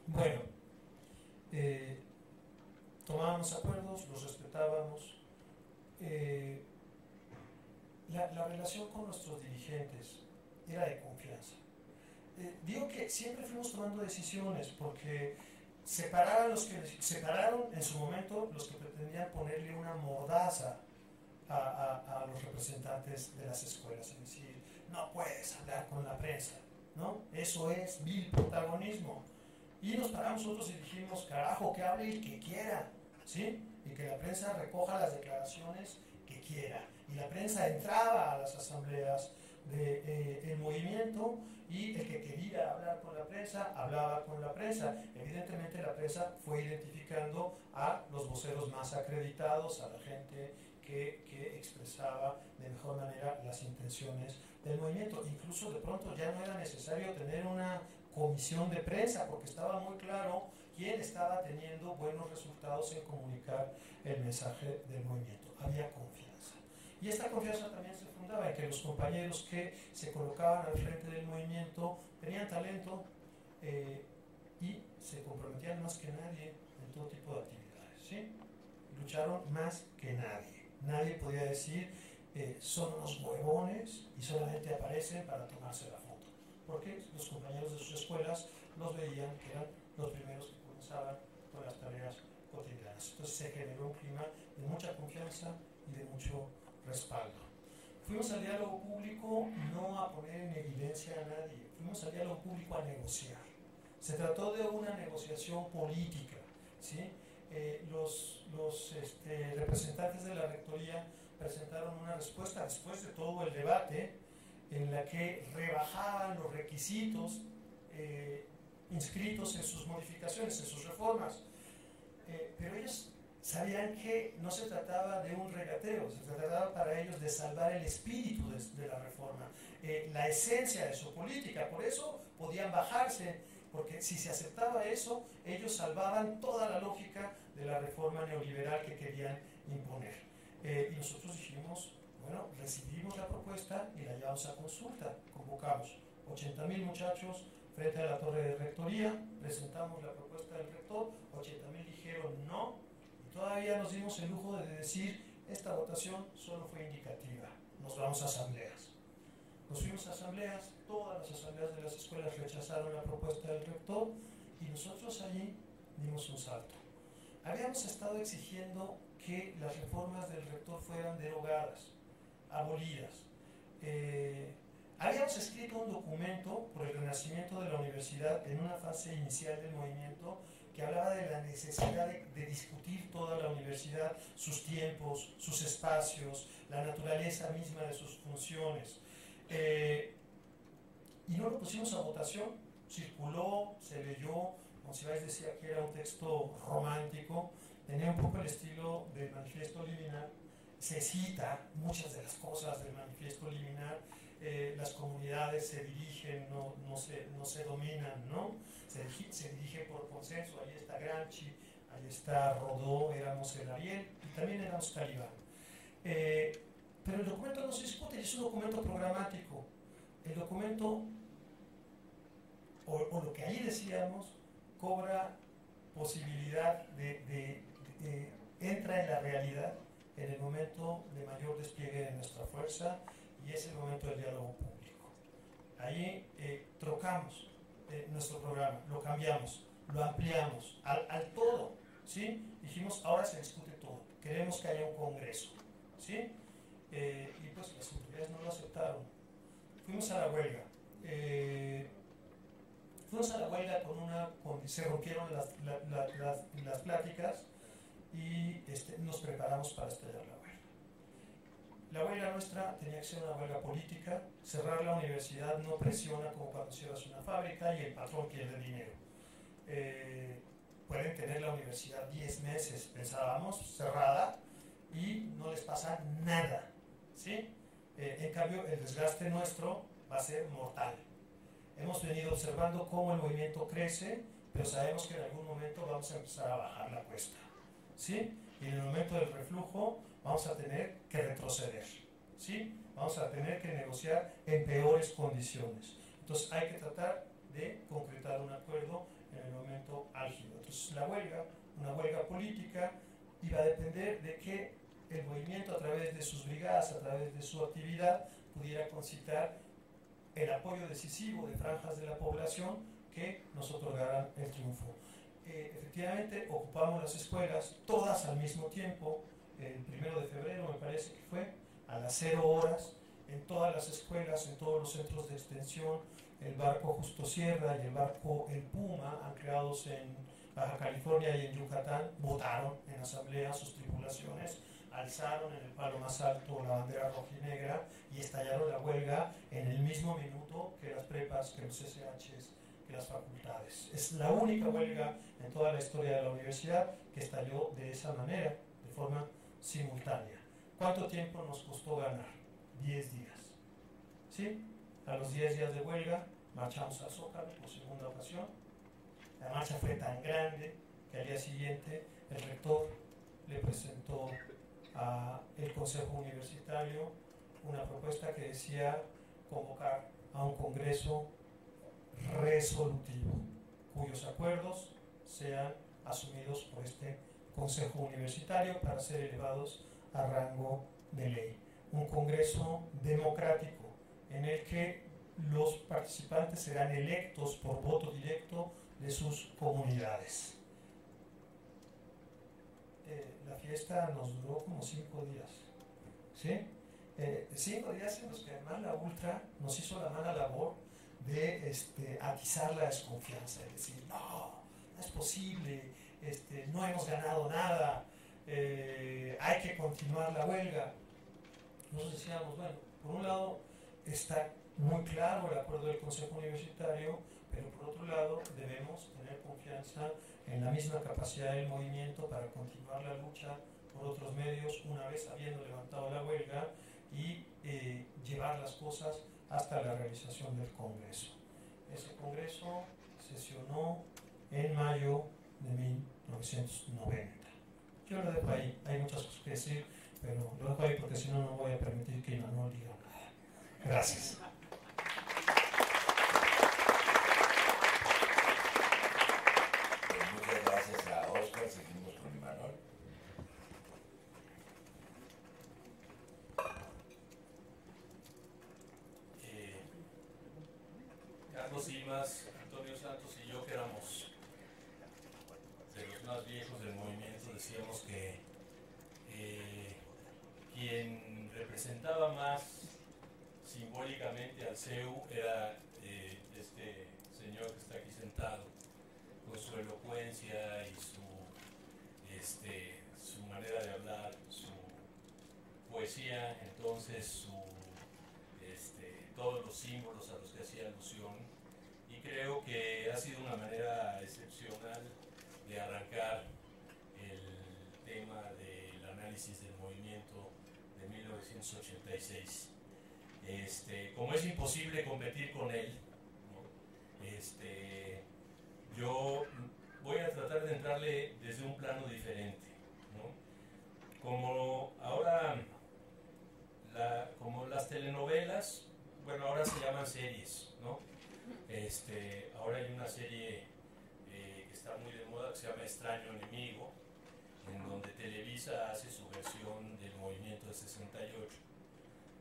Bueno, tomábamos acuerdos, los respetábamos. La relación con nuestros dirigentes era de confianza. Digo que siempre fuimos tomando decisiones porque separaron en su momento los que pretendían ponerle una mordaza a los representantes de las escuelas, es decir, no puedes hablar con la prensa, ¿no? Eso es vil protagonismo. Y nos paramos nosotros y dijimos, carajo, que hable el que quiera, ¿sí? Y que la prensa recoja las declaraciones que quiera. Y la prensa entraba a las asambleas del movimiento y el que quería hablar con la prensa, hablaba con la prensa. Evidentemente la prensa fue identificando a los voceros más acreditados, a la gente que expresaba de mejor manera las intenciones del movimiento. Incluso de pronto ya no era necesario tener una comisión de prensa porque estaba muy claro quién estaba teniendo buenos resultados en comunicar el mensaje del movimiento. Había confianza. Y esta confianza también se fundaba en que los compañeros que se colocaban al frente del movimiento tenían talento y se comprometían más que nadie en todo tipo de actividades, ¿sí? Lucharon más que nadie. Nadie podía decir son unos huevones y solamente aparecen para tomarse la foto. Porque los compañeros de sus escuelas los veían que eran los primeros que comenzaban con las tareas cotidianas. Entonces se generó un clima de mucha confianza y de mucho respaldo. Fuimos al diálogo público no a poner en evidencia a nadie, fuimos al diálogo público a negociar. Se trató de una negociación política, ¿sí? Los representantes de la rectoría presentaron una respuesta después de todo el debate en la que rebajaban los requisitos inscritos en sus modificaciones, en sus reformas. Pero ellos sabían que no se trataba de un regateo, se trataba para ellos de salvar el espíritu de la reforma, la esencia de su política. Por eso podían bajarse, porque si se aceptaba eso, ellos salvaban toda la lógica de la reforma neoliberal que querían imponer. Y nosotros dijimos, bueno, recibimos la propuesta y la llevamos a consulta. Convocamos 80,000 muchachos frente a la torre de rectoría, presentamos la propuesta del rector, 80,000 dijeron no, y todavía nos dimos el lujo de decir, esta votación solo fue indicativa, nos vamos a asambleas. Nos fuimos a asambleas, todas las asambleas de las escuelas rechazaron la propuesta del rector y nosotros allí dimos un salto. Habíamos estado exigiendo que las reformas del rector fueran derogadas, abolidas. Habíamos escrito un documento por el renacimiento de la universidad en una fase inicial del movimiento que hablaba de la necesidad de discutir toda la universidad, sus tiempos, sus espacios, la naturaleza misma de sus funciones. Y no lo pusimos a votación, circuló, se leyó, Monsiváis decía que era un texto romántico, tenía un poco el estilo del Manifiesto Liminar, se cita muchas de las cosas del Manifiesto Liminar, las comunidades se dirigen, no se dominan, ¿no? Se dirigen por consenso, ahí está Gramsci, ahí está Rodó, éramos el Ariel y también éramos Calibán. Pero el documento no se discute, es un documento programático. El documento, o lo que ahí decíamos, cobra posibilidad entra en la realidad en el momento de mayor despliegue de nuestra fuerza y es el momento del diálogo público. Ahí trocamos nuestro programa, lo cambiamos, lo ampliamos al todo, ¿sí? Dijimos, ahora se discute todo, queremos que haya un congreso, ¿sí? Y pues las autoridades no lo aceptaron. Fuimos a la huelga. Se rompieron las pláticas y nos preparamos para estallar la huelga. La huelga nuestra tenía que ser una huelga política. Cerrar la universidad no presiona como cuando cierras una fábrica y el patrón pierde dinero. Pueden tener la universidad 10 meses, pensábamos, cerrada y no les pasa nada, ¿sí? En cambio, el desgaste nuestro va a ser mortal. Hemos venido observando cómo el movimiento crece, pero sabemos que en algún momento vamos a empezar a bajar la cuesta, ¿sí? Y en el momento del reflujo vamos a tener que retroceder, ¿sí? Vamos a tener que negociar en peores condiciones. Entonces hay que tratar de concretar un acuerdo en el momento álgido. Entonces la huelga, una huelga política, iba a depender de que el movimiento a través de sus brigadas, a través de su actividad, pudiera concitar el apoyo decisivo de franjas de la población que nos otorgaran el triunfo. Efectivamente, ocupamos las escuelas todas al mismo tiempo, el 1 de febrero me parece que fue, a las 0 horas, en todas las escuelas, en todos los centros de extensión, el barco Justo Sierra y el barco El Puma, anclados en Baja California y en Yucatán, votaron en asamblea sus tripulaciones, alzaron en el palo más alto la bandera rojinegra y estallaron la huelga en el mismo minuto que las prepas, que los SHs, que las facultades. Es la única huelga en toda la historia de la universidad que estalló de esa manera, de forma simultánea. ¿Cuánto tiempo nos costó ganar? 10 días. ¿Sí? A los 10 días de huelga marchamos al Zócalo por segunda ocasión. La marcha fue tan grande que al día siguiente el rector le presentó al Consejo Universitario una propuesta que decía convocar a un congreso resolutivo, cuyos acuerdos sean asumidos por este Consejo Universitario para ser elevados a rango de ley. Un congreso democrático en el que los participantes serán electos por voto directo de sus comunidades. la fiesta nos duró como 5 días, ¿sí? 5 días en los que además la Ultra nos hizo la mala labor de atizar la desconfianza, es decir, no es posible, no hemos ganado nada, hay que continuar la huelga. Nosotros decíamos, bueno, por un lado está muy claro el acuerdo del Consejo Universitario, pero por otro lado debemos tener confianza en la misma capacidad del movimiento para continuar la lucha por otros medios una vez habiendo levantado la huelga y llevar las cosas hasta la realización del Congreso. Ese Congreso sesionó en mayo de 1990. Yo lo dejo ahí, hay muchas cosas que decir, pero lo dejo ahí porque si no, no voy a permitir que Imanol diga nada. Gracias. Muchas gracias a Óscar. Seguimos con Imanol. Carlos Simas, Antonio Santos y yo, que éramos de los más viejos del movimiento, decíamos que quien representaba más simbólicamente al CEU era este señor que está aquí sentado, con su elocuencia y su manera de hablar, su poesía, entonces todos los símbolos a los que hacía alusión, y creo que ha sido una manera excepcional de arrancar el tema del análisis del movimiento de 1986. Como es imposible competir con él, ¿no? Yo voy a tratar de entrarle desde un plano diferente, ¿no? Como ahora, como las telenovelas, bueno, ahora se llaman series, ¿no? Ahora hay una serie que está muy de moda que se llama Extraño Enemigo, en donde Televisa hace su versión del movimiento de 68,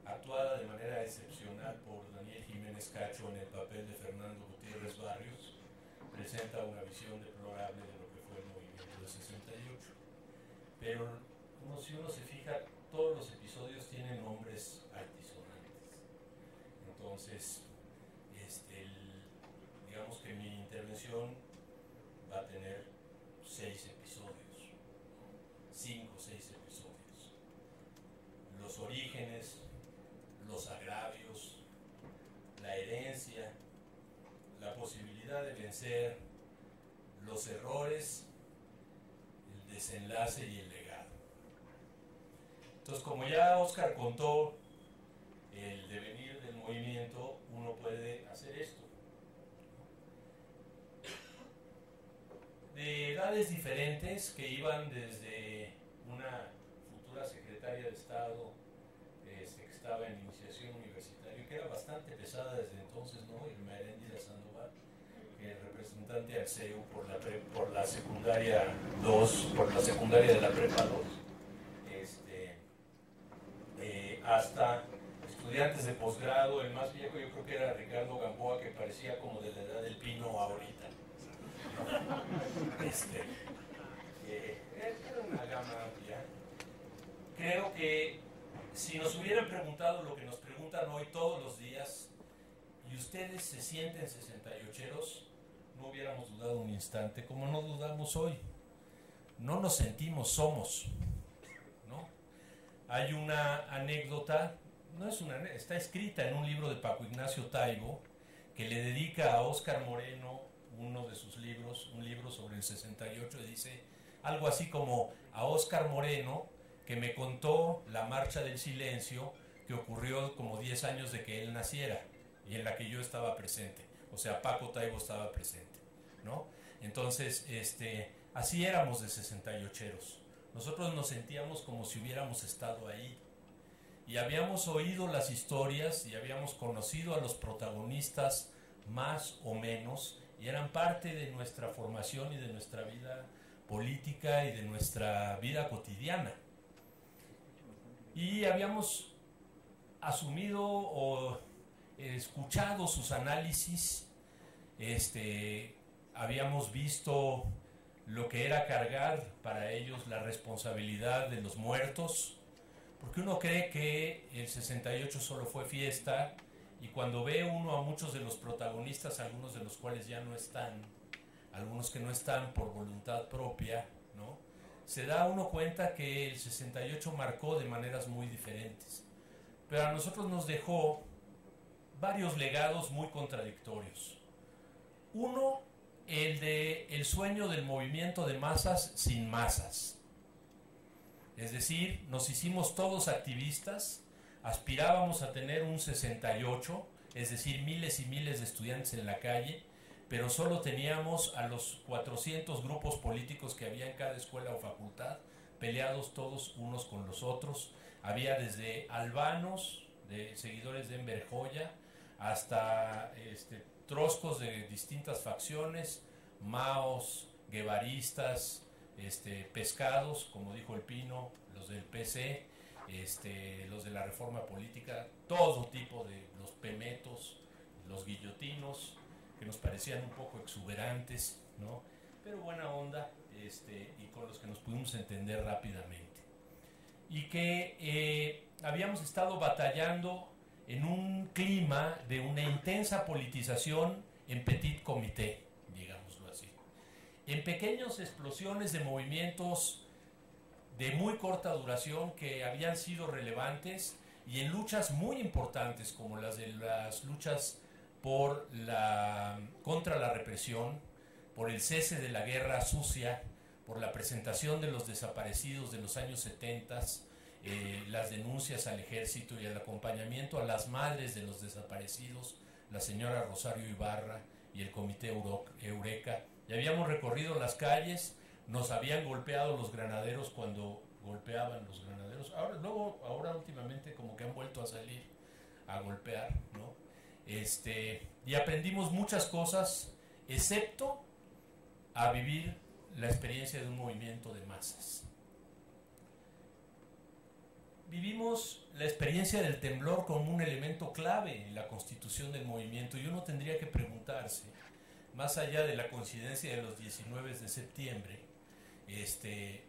actuada de manera excepcional por Daniel Jiménez Cacho en el papel de Fernando Gutiérrez Barrios. Presenta una visión deplorable de lo que fue el movimiento de 68. Pero si uno se fija, todos los episodios tienen nombres altisonantes. Entonces, digamos que mi intervención va a tener 6 episodios, 5 o 6 episodios. Los orígenes, los agravios, la herencia, la posibilidad de vencer, los errores, el desenlace y el legado. Entonces, como ya Óscar contó el devenir del movimiento, uno puede hacer esto. De edades diferentes que iban desde una futura secretaria de Estado que estaba en iniciación universitaria, que era bastante pesada desde entonces, ¿no? Irma Heréndira Sandoval, que es representante al CEU por la secundaria 2, por la secundaria de la prepa 2, hasta estudiantes de posgrado. El más viejo yo creo que era Ricardo Gamboa, que parecía como de la edad del Pino ahorita. Era una gama amplia. Creo que si nos hubieran preguntado lo que nos preguntan hoy todos los días, y ustedes se sienten 68eros, no hubiéramos dudado un instante, como no dudamos hoy. No nos sentimos, somos, ¿no? Hay una anécdota, está escrita en un libro de Paco Ignacio Taibo, que le dedica a Óscar Moreno uno de sus libros, un libro sobre el 68, y dice algo así como: a Óscar Moreno, que me contó la Marcha del Silencio, que ocurrió como 10 años de que él naciera, y en la que yo estaba presente, o sea, Paco Taibo estaba presente, ¿no? Entonces, así éramos de 68eros. Nosotros nos sentíamos como si hubiéramos estado ahí, y habíamos oído las historias, y habíamos conocido a los protagonistas más o menos, y eran parte de nuestra formación y de nuestra vida política y de nuestra vida cotidiana. Y habíamos asumido o escuchado sus análisis, habíamos visto lo que era cargar para ellos la responsabilidad de los muertos, porque uno cree que el 68 solo fue fiesta, y cuando ve uno a muchos de los protagonistas, algunos de los cuales ya no están, algunos que no están por voluntad propia, ¿no?, se da uno cuenta que el 68 marcó de maneras muy diferentes, pero a nosotros nos dejó varios legados muy contradictorios. Uno, el de el sueño del movimiento de masas sin masas. Es decir, nos hicimos todos activistas, aspirábamos a tener un 68, es decir, miles y miles de estudiantes en la calle, pero solo teníamos a los 400 grupos políticos que había en cada escuela o facultad, peleados todos unos con los otros. Había desde albanos, de seguidores de Enver Hoxha, hasta troscos de distintas facciones, maos, guevaristas, pescados, como dijo el Pino, los del PC, los de la reforma política, todo tipo de los pemetos, los guillotinos, que nos parecían un poco exuberantes, ¿no?, pero buena onda, y con los que nos pudimos entender rápidamente. Y que habíamos estado batallando en un clima de una intensa politización en petit comité, digámoslo así, en pequeñas explosiones de movimientos de muy corta duración que habían sido relevantes, y en luchas muy importantes como las luchas contra la represión, por el cese de la guerra sucia, por la presentación de los desaparecidos de los años 70, las denuncias al ejército y el acompañamiento a las madres de los desaparecidos, la señora Rosario Ibarra y el Comité Eureka. Y habíamos recorrido las calles, nos habían golpeado los granaderos cuando golpeaban los granaderos. Ahora últimamente como que han vuelto a salir a golpear, ¿no? Y aprendimos muchas cosas, excepto a vivir la experiencia de un movimiento de masas. Vivimos la experiencia del temblor como un elemento clave en la constitución del movimiento, y uno tendría que preguntarse, más allá de la coincidencia de los 19 de septiembre,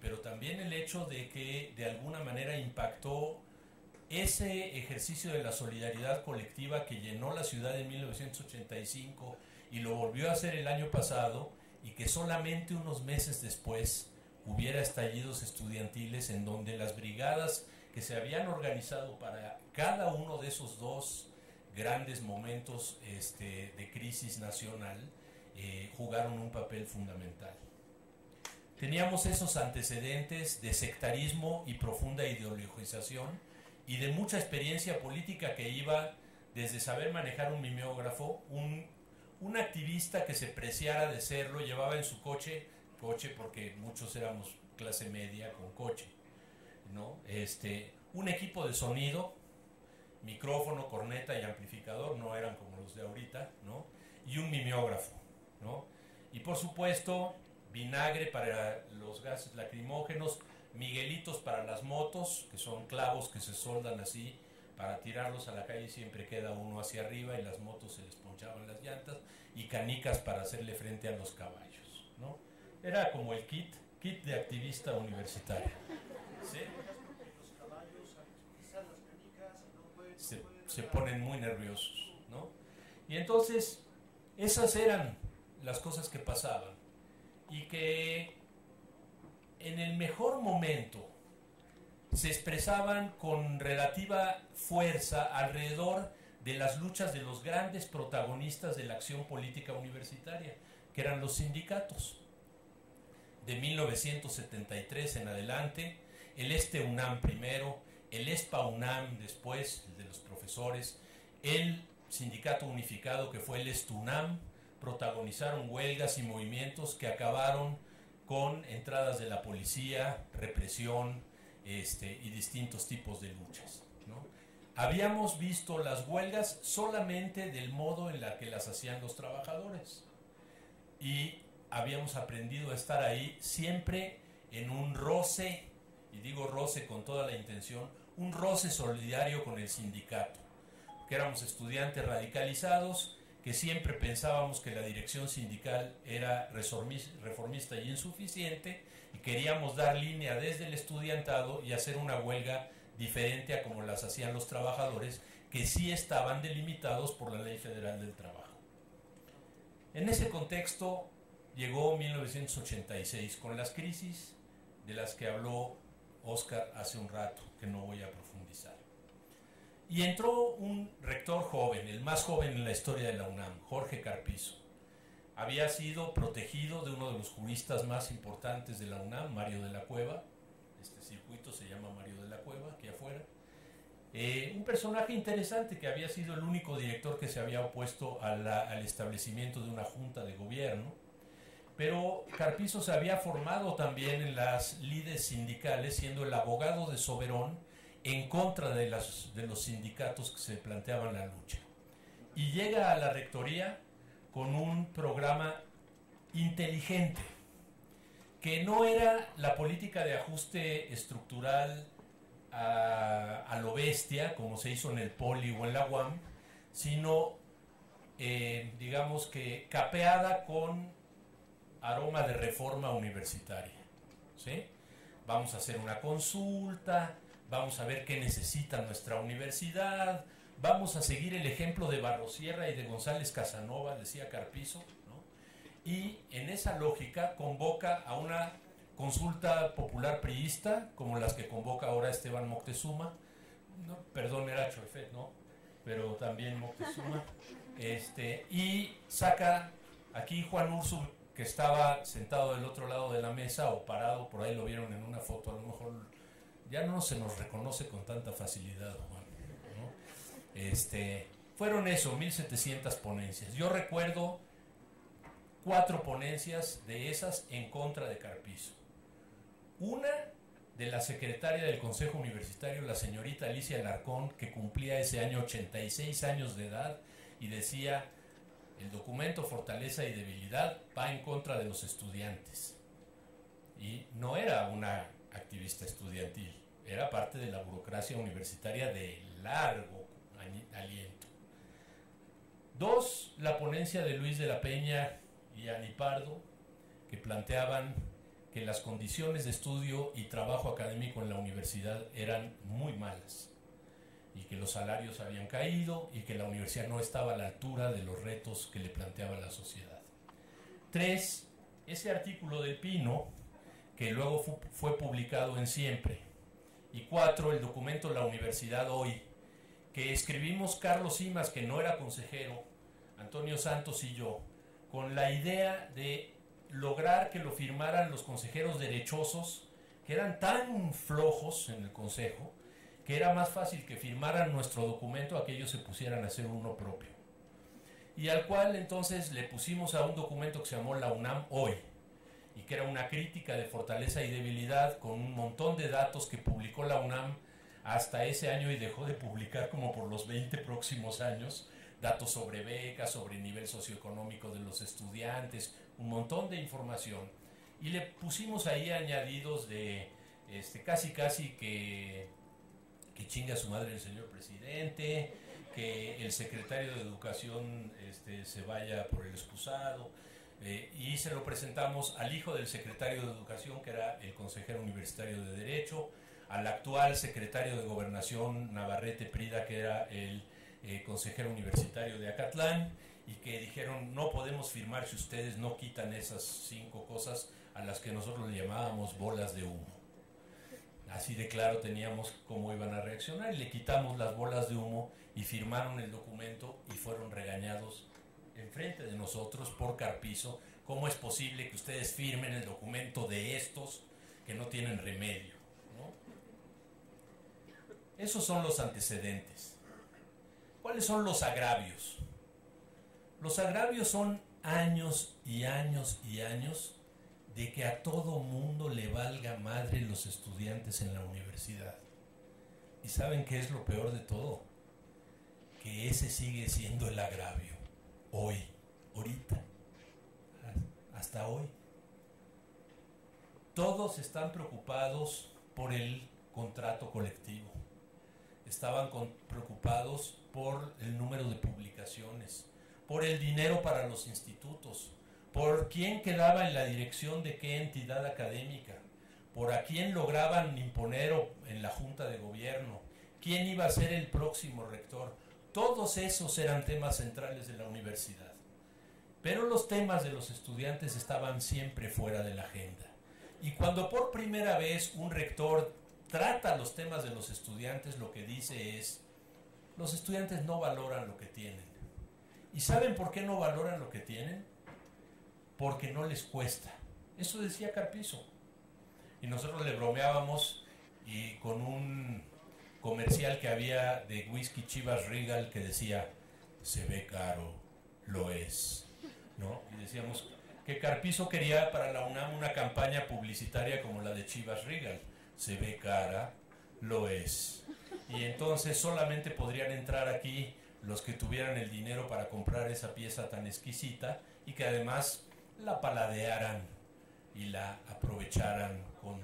pero también el hecho de que de alguna manera impactó ese ejercicio de la solidaridad colectiva que llenó la ciudad en 1985 y lo volvió a hacer el año pasado, y que solamente unos meses después hubiera estallidos estudiantiles en donde las brigadas que se habían organizado para cada uno de esos dos grandes momentos de crisis nacional jugaron un papel fundamental. Teníamos esos antecedentes de sectarismo y profunda ideologización, y de mucha experiencia política que iba desde saber manejar un mimeógrafo, un activista que se preciara de serlo, llevaba en su coche porque muchos éramos clase media con coche, ¿no? Un equipo de sonido, micrófono, corneta y amplificador, no eran como los de ahorita, ¿no?, y un mimeógrafo, ¿no?, y por supuesto vinagre para los gases lacrimógenos, miguelitos para las motos, que son clavos que se soldan así para tirarlos a la calle, siempre queda uno hacia arriba y las motos se les ponchaban las llantas, y canicas para hacerle frente a los caballos, ¿no? Era como el kit de activista universitario, ¿sí? Se ponen muy nerviosos, ¿no? Y entonces esas eran las cosas que pasaban, y que en el mejor momento se expresaban con relativa fuerza alrededor de las luchas de los grandes protagonistas de la acción política universitaria, que eran los sindicatos. De 1973 en adelante, el UNAM primero, el ESPA-UNAM después, el de los profesores, el sindicato unificado que fue el ESTUNAM, protagonizaron huelgas y movimientos que acabaron con entradas de la policía, represión, y distintos tipos de luchas, ¿no? Habíamos visto las huelgas solamente del modo en la que las hacían los trabajadores, y habíamos aprendido a estar ahí siempre en un roce, y digo roce con toda la intención, un roce solidario con el sindicato, que éramos estudiantes radicalizados que siempre pensábamos que la dirección sindical era reformista y insuficiente, y queríamos dar línea desde el estudiantado y hacer una huelga diferente a como las hacían los trabajadores, que sí estaban delimitados por la Ley Federal del Trabajo. En ese contexto llegó 1986, con las crisis de las que habló Oscar hace un rato, que no voy a profundizar. Y entró un rector joven, el más joven en la historia de la UNAM, Jorge Carpizo. Había sido protegido de uno de los juristas más importantes de la UNAM, Mario de la Cueva. Este circuito se llama Mario de la Cueva, aquí afuera. Un personaje interesante, que había sido el único director que se había opuesto al establecimiento de una junta de gobierno. Pero Carpizo se había formado también en las lides sindicales, siendo el abogado de Soberón en contra de los sindicatos que se planteaban la lucha. Y llega a la rectoría con un programa inteligente, que no era la política de ajuste estructural a lo bestia, como se hizo en el Poli o en la UAM, sino, digamos que capeada con aroma de reforma universitaria, ¿sí? Vamos a hacer una consulta, vamos a ver qué necesita nuestra universidad, vamos a seguir el ejemplo de Barrosierra y de González Casanova, decía Carpizo, ¿no? Y en esa lógica convoca a una consulta popular priista, como las que convoca ahora Esteban Moctezuma, no, perdón, era Choifet, ¿no? Pero también Moctezuma, y saca aquí Juan Ursu, que estaba sentado del otro lado de la mesa o parado, por ahí lo vieron en una foto, a lo mejor ya no se nos reconoce con tanta facilidad, Juan, ¿no? Fueron eso, 1700 ponencias. Yo recuerdo 4 ponencias de esas en contra de Carpizo. Una de la secretaria del Consejo Universitario, la señorita Alicia Alarcón, que cumplía ese año 86 años de edad, y decía: el documento Fortaleza y Debilidad va en contra de los estudiantes. Y no era una activista estudiantil, era parte de la burocracia universitaria de largo aliento. 2, la ponencia de Luis de la Peña y Ani Pardo, que planteaban que las condiciones de estudio y trabajo académico en la universidad eran muy malas, y que los salarios habían caído y que la universidad no estaba a la altura de los retos que le planteaba la sociedad. 3, ese artículo de Pino, que luego fue publicado en Siempre. Y 4, el documento La Universidad Hoy, que escribimos Carlos Simas, que no era consejero, Antonio Santos y yo, con la idea de lograr que lo firmaran los consejeros derechosos, que eran tan flojos en el consejo, que era más fácil que firmaran nuestro documento a que ellos se pusieran a hacer uno propio. Y al cual entonces le pusimos a un documento que se llamó La UNAM Hoy, y que era una crítica de fortaleza y debilidad con un montón de datos que publicó la UNAM hasta ese año y dejó de publicar como por los 20 próximos años, datos sobre becas, sobre nivel socioeconómico de los estudiantes, un montón de información. Y le pusimos ahí añadidos de casi que chinga a su madre el señor presidente, que el secretario de Educación se vaya por el excusado, y se lo presentamos al hijo del secretario de Educación, que era el consejero universitario de Derecho, al actual secretario de Gobernación, Navarrete Prida, que era el consejero universitario de Acatlán, y que dijeron: no podemos firmar si ustedes no quitan esas 5 cosas a las que nosotros le llamábamos bolas de humo. Así de claro teníamos cómo iban a reaccionar, y le quitamos las bolas de humo y firmaron el documento, y fueron regañados enfrente de nosotros por Carpizo. ¿Cómo es posible que ustedes firmen el documento de estos que no tienen remedio, ¿no? Esos son los antecedentes. ¿Cuáles son los agravios? Los agravios son años y años y años de que a todo mundo le valga madre los estudiantes en la universidad. ¿Y saben qué es lo peor de todo? Que ese sigue siendo el agravio. Hoy, ahorita, hasta hoy. Todos están preocupados por el contrato colectivo. Estaban preocupados por el número de publicaciones, por el dinero para los institutos, por quién quedaba en la dirección de qué entidad académica, por a quién lograban imponer en la junta de gobierno, quién iba a ser el próximo rector. Todos esos eran temas centrales de la universidad. Pero los temas de los estudiantes estaban siempre fuera de la agenda. Y cuando por primera vez un rector trata los temas de los estudiantes, lo que dice es: los estudiantes no valoran lo que tienen. ¿Y saben por qué no valoran lo que tienen? Porque no les cuesta. Eso decía Carpizo. Y nosotros le bromeábamos y con un comercial que había de whisky Chivas Regal que decía: se ve caro, lo es, ¿no? Y decíamos que Carpizo quería para la UNAM una campaña publicitaria como la de Chivas Regal: se ve cara, lo es. Y entonces solamente podrían entrar aquí los que tuvieran el dinero para comprar esa pieza tan exquisita y que además la paladearan y la aprovecharan con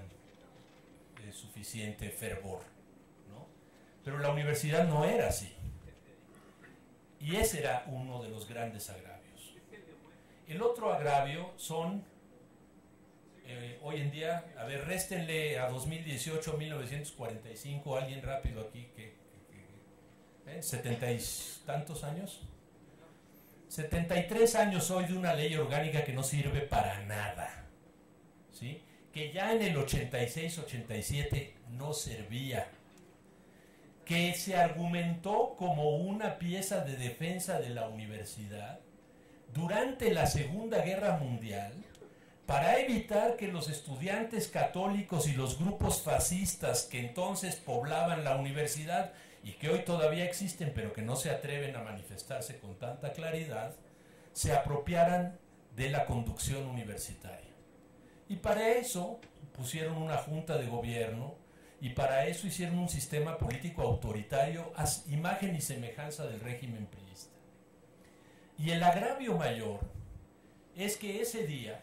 suficiente fervor, ¿no? Pero la universidad no era así. Y ese era uno de los grandes agravios. El otro agravio son, hoy en día, a ver, réstenle a 2018, 1945, alguien rápido aquí, que 70 y tantos años. 73 años hoy de una ley orgánica que no sirve para nada, ¿sí? Que ya en el 86-87 no servía, que se argumentó como una pieza de defensa de la universidad durante la Segunda Guerra Mundial para evitar que los estudiantes católicos y los grupos fascistas que entonces poblaban la universidad y que hoy todavía existen pero que no se atreven a manifestarse con tanta claridad, se apropiaran de la conducción universitaria. Y para eso pusieron una junta de gobierno y para eso hicieron un sistema político autoritario a imagen y semejanza del régimen priista. Y el agravio mayor es que ese día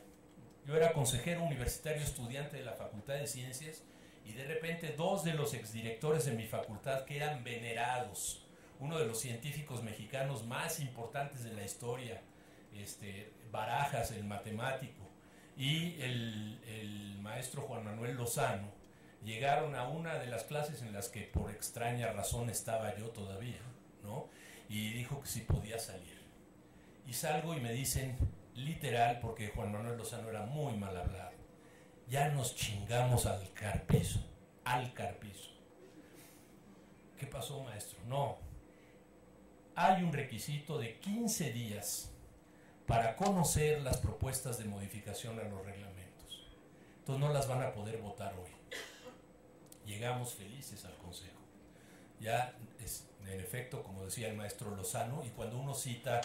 yo era consejero universitario estudiante de la Facultad de Ciencias y de repente dos de los exdirectores de mi facultad, que eran venerados, uno de los científicos mexicanos más importantes de la historia, Barajas, el matemático, y el maestro Juan Manuel Lozano, llegaron a una de las clases en las que por extraña razón estaba yo todavía, ¿no? Y dijo que si podía salir. Y salgo y me dicen, literal, porque Juan Manuel Lozano era muy mal hablado: ya nos chingamos al Carpizo. ¿Qué pasó, maestro? No, hay un requisito de 15 días para conocer las propuestas de modificación a los reglamentos. Entonces no las van a poder votar hoy. Llegamos felices al consejo. Ya, en efecto, como decía el maestro Lozano, y cuando uno cita,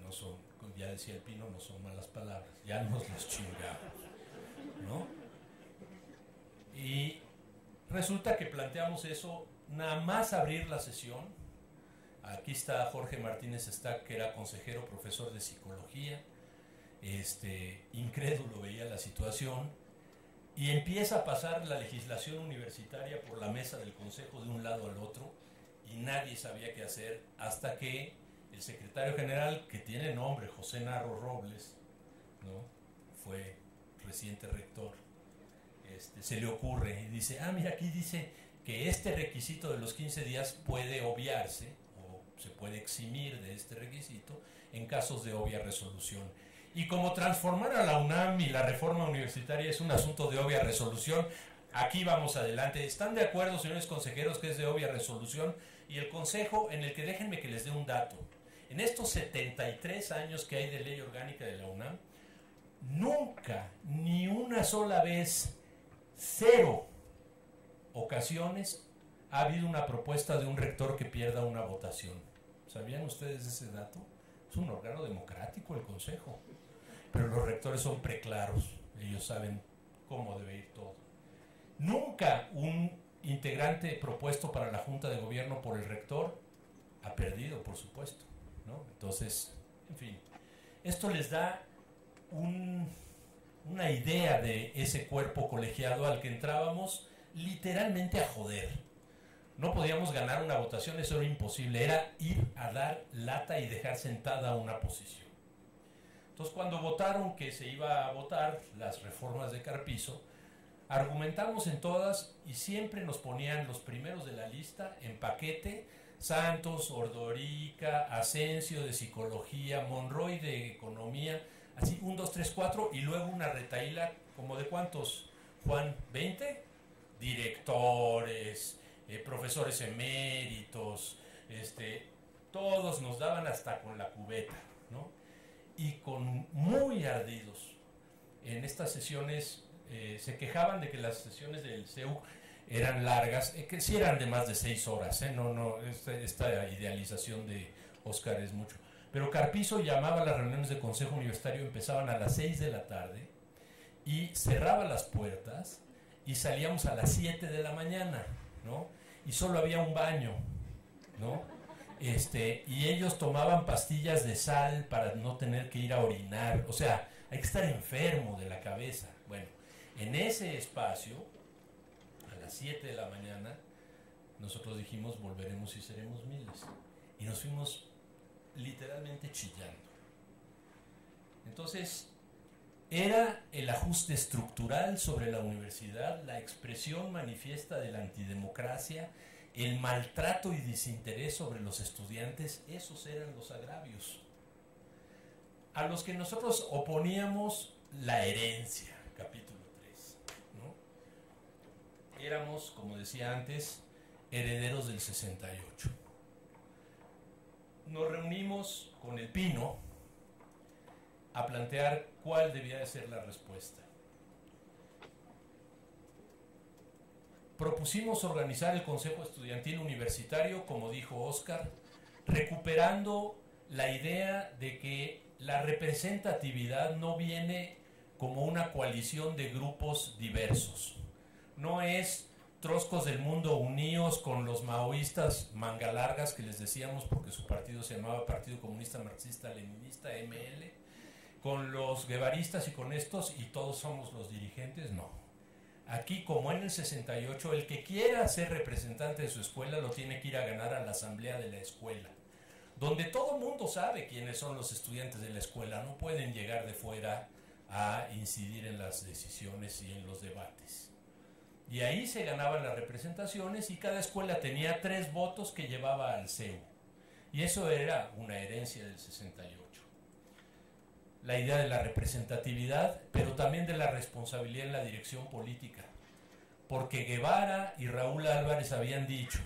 no son, ya decía el Pino, no son malas palabras, ya nos los chingamos, ¿no? Y resulta que planteamos eso, nada más abrir la sesión. Aquí está Jorge Martínez Stack, que era consejero, profesor de psicología, incrédulo veía la situación, y empieza a pasar la legislación universitaria por la mesa del consejo de un lado al otro, y nadie sabía qué hacer, hasta que el secretario general, que tiene nombre, José Narro Robles, ¿no? Fue reciente rector, se le ocurre y dice: mira, aquí dice que este requisito de los 15 días puede obviarse o se puede eximir de este requisito en casos de obvia resolución. Y como transformar a la UNAM y la reforma universitaria es un asunto de obvia resolución, aquí vamos adelante. ¿Están de acuerdo, señores consejeros, que es de obvia resolución? Y el consejo, en el que déjenme que les dé un dato. En estos 73 años que hay de ley orgánica de la UNAM, nunca, ni una sola vez, 0 ocasiones, ha habido una propuesta de un rector que pierda una votación. ¿Sabían ustedes ese dato? Es un órgano democrático el consejo, pero los rectores son preclaros, ellos saben cómo debe ir todo. Nunca un integrante propuesto para la junta de gobierno por el rector ha perdido, por supuesto, ¿no? Entonces, en fin, esto les da una idea de ese cuerpo colegiado al que entrábamos literalmente a joder. no podíamos ganar una votación, eso era imposible, era ir a dar lata y dejar sentada una posición. Entonces, cuando votaron que se iba a votar las reformas de Carpizo, argumentamos en todas y siempre nos ponían los primeros de la lista en paquete: Santos, Ordorica, Asensio de Psicología, Monroy de Economía, así 1, 2, 3, 4, y luego una retahíla como de ¿cuántos, Juan? ¿20? Directores, profesores eméritos, todos nos daban hasta con la cubeta, ¿no? Y con muy ardidos en estas sesiones se quejaban de que las sesiones del CEU eran largas, que sí eran de más de 6 horas, esta idealización de Óscar es mucho. Pero Carpizo llamaba a las reuniones de consejo universitario, empezaban a las 6 de la tarde y cerraba las puertas y salíamos a las 7 de la mañana, ¿no? Y solo había un baño, ¿no? Y ellos tomaban pastillas de sal para no tener que ir a orinar, o sea, hay que estar enfermo de la cabeza. Bueno, en ese espacio, a las 7 de la mañana, nosotros dijimos: volveremos y seremos miles. Y nos fuimos literalmente chillando. Entonces, era el ajuste estructural sobre la universidad, la expresión manifiesta de la antidemocracia, el maltrato y desinterés sobre los estudiantes. Esos eran los agravios a los que nosotros oponíamos la herencia, capítulo 3, ¿no? Éramos, como decía antes, herederos del 68. Nos reunimos con el Pino a plantear cuál debía de ser la respuesta. Propusimos organizar el Consejo Estudiantil Universitario, como dijo Óscar, recuperando la idea de que la representatividad no viene como una coalición de grupos diversos. No es troscos del mundo unidos con los maoístas mangalargas que les decíamos porque su partido se llamaba Partido Comunista Marxista Leninista, ML, con los guevaristas y con estos y todos somos los dirigentes. No. Aquí, como en el 68, el que quiera ser representante de su escuela lo tiene que ir a ganar a la asamblea de la escuela, donde todo el mundo sabe quiénes son los estudiantes de la escuela. No pueden llegar de fuera a incidir en las decisiones y en los debates. Y ahí se ganaban las representaciones y cada escuela tenía 3 votos que llevaba al CEU. Y eso era una herencia del 68. La idea de la representatividad, pero también de la responsabilidad en la dirección política. Porque Guevara y Raúl Álvarez habían dicho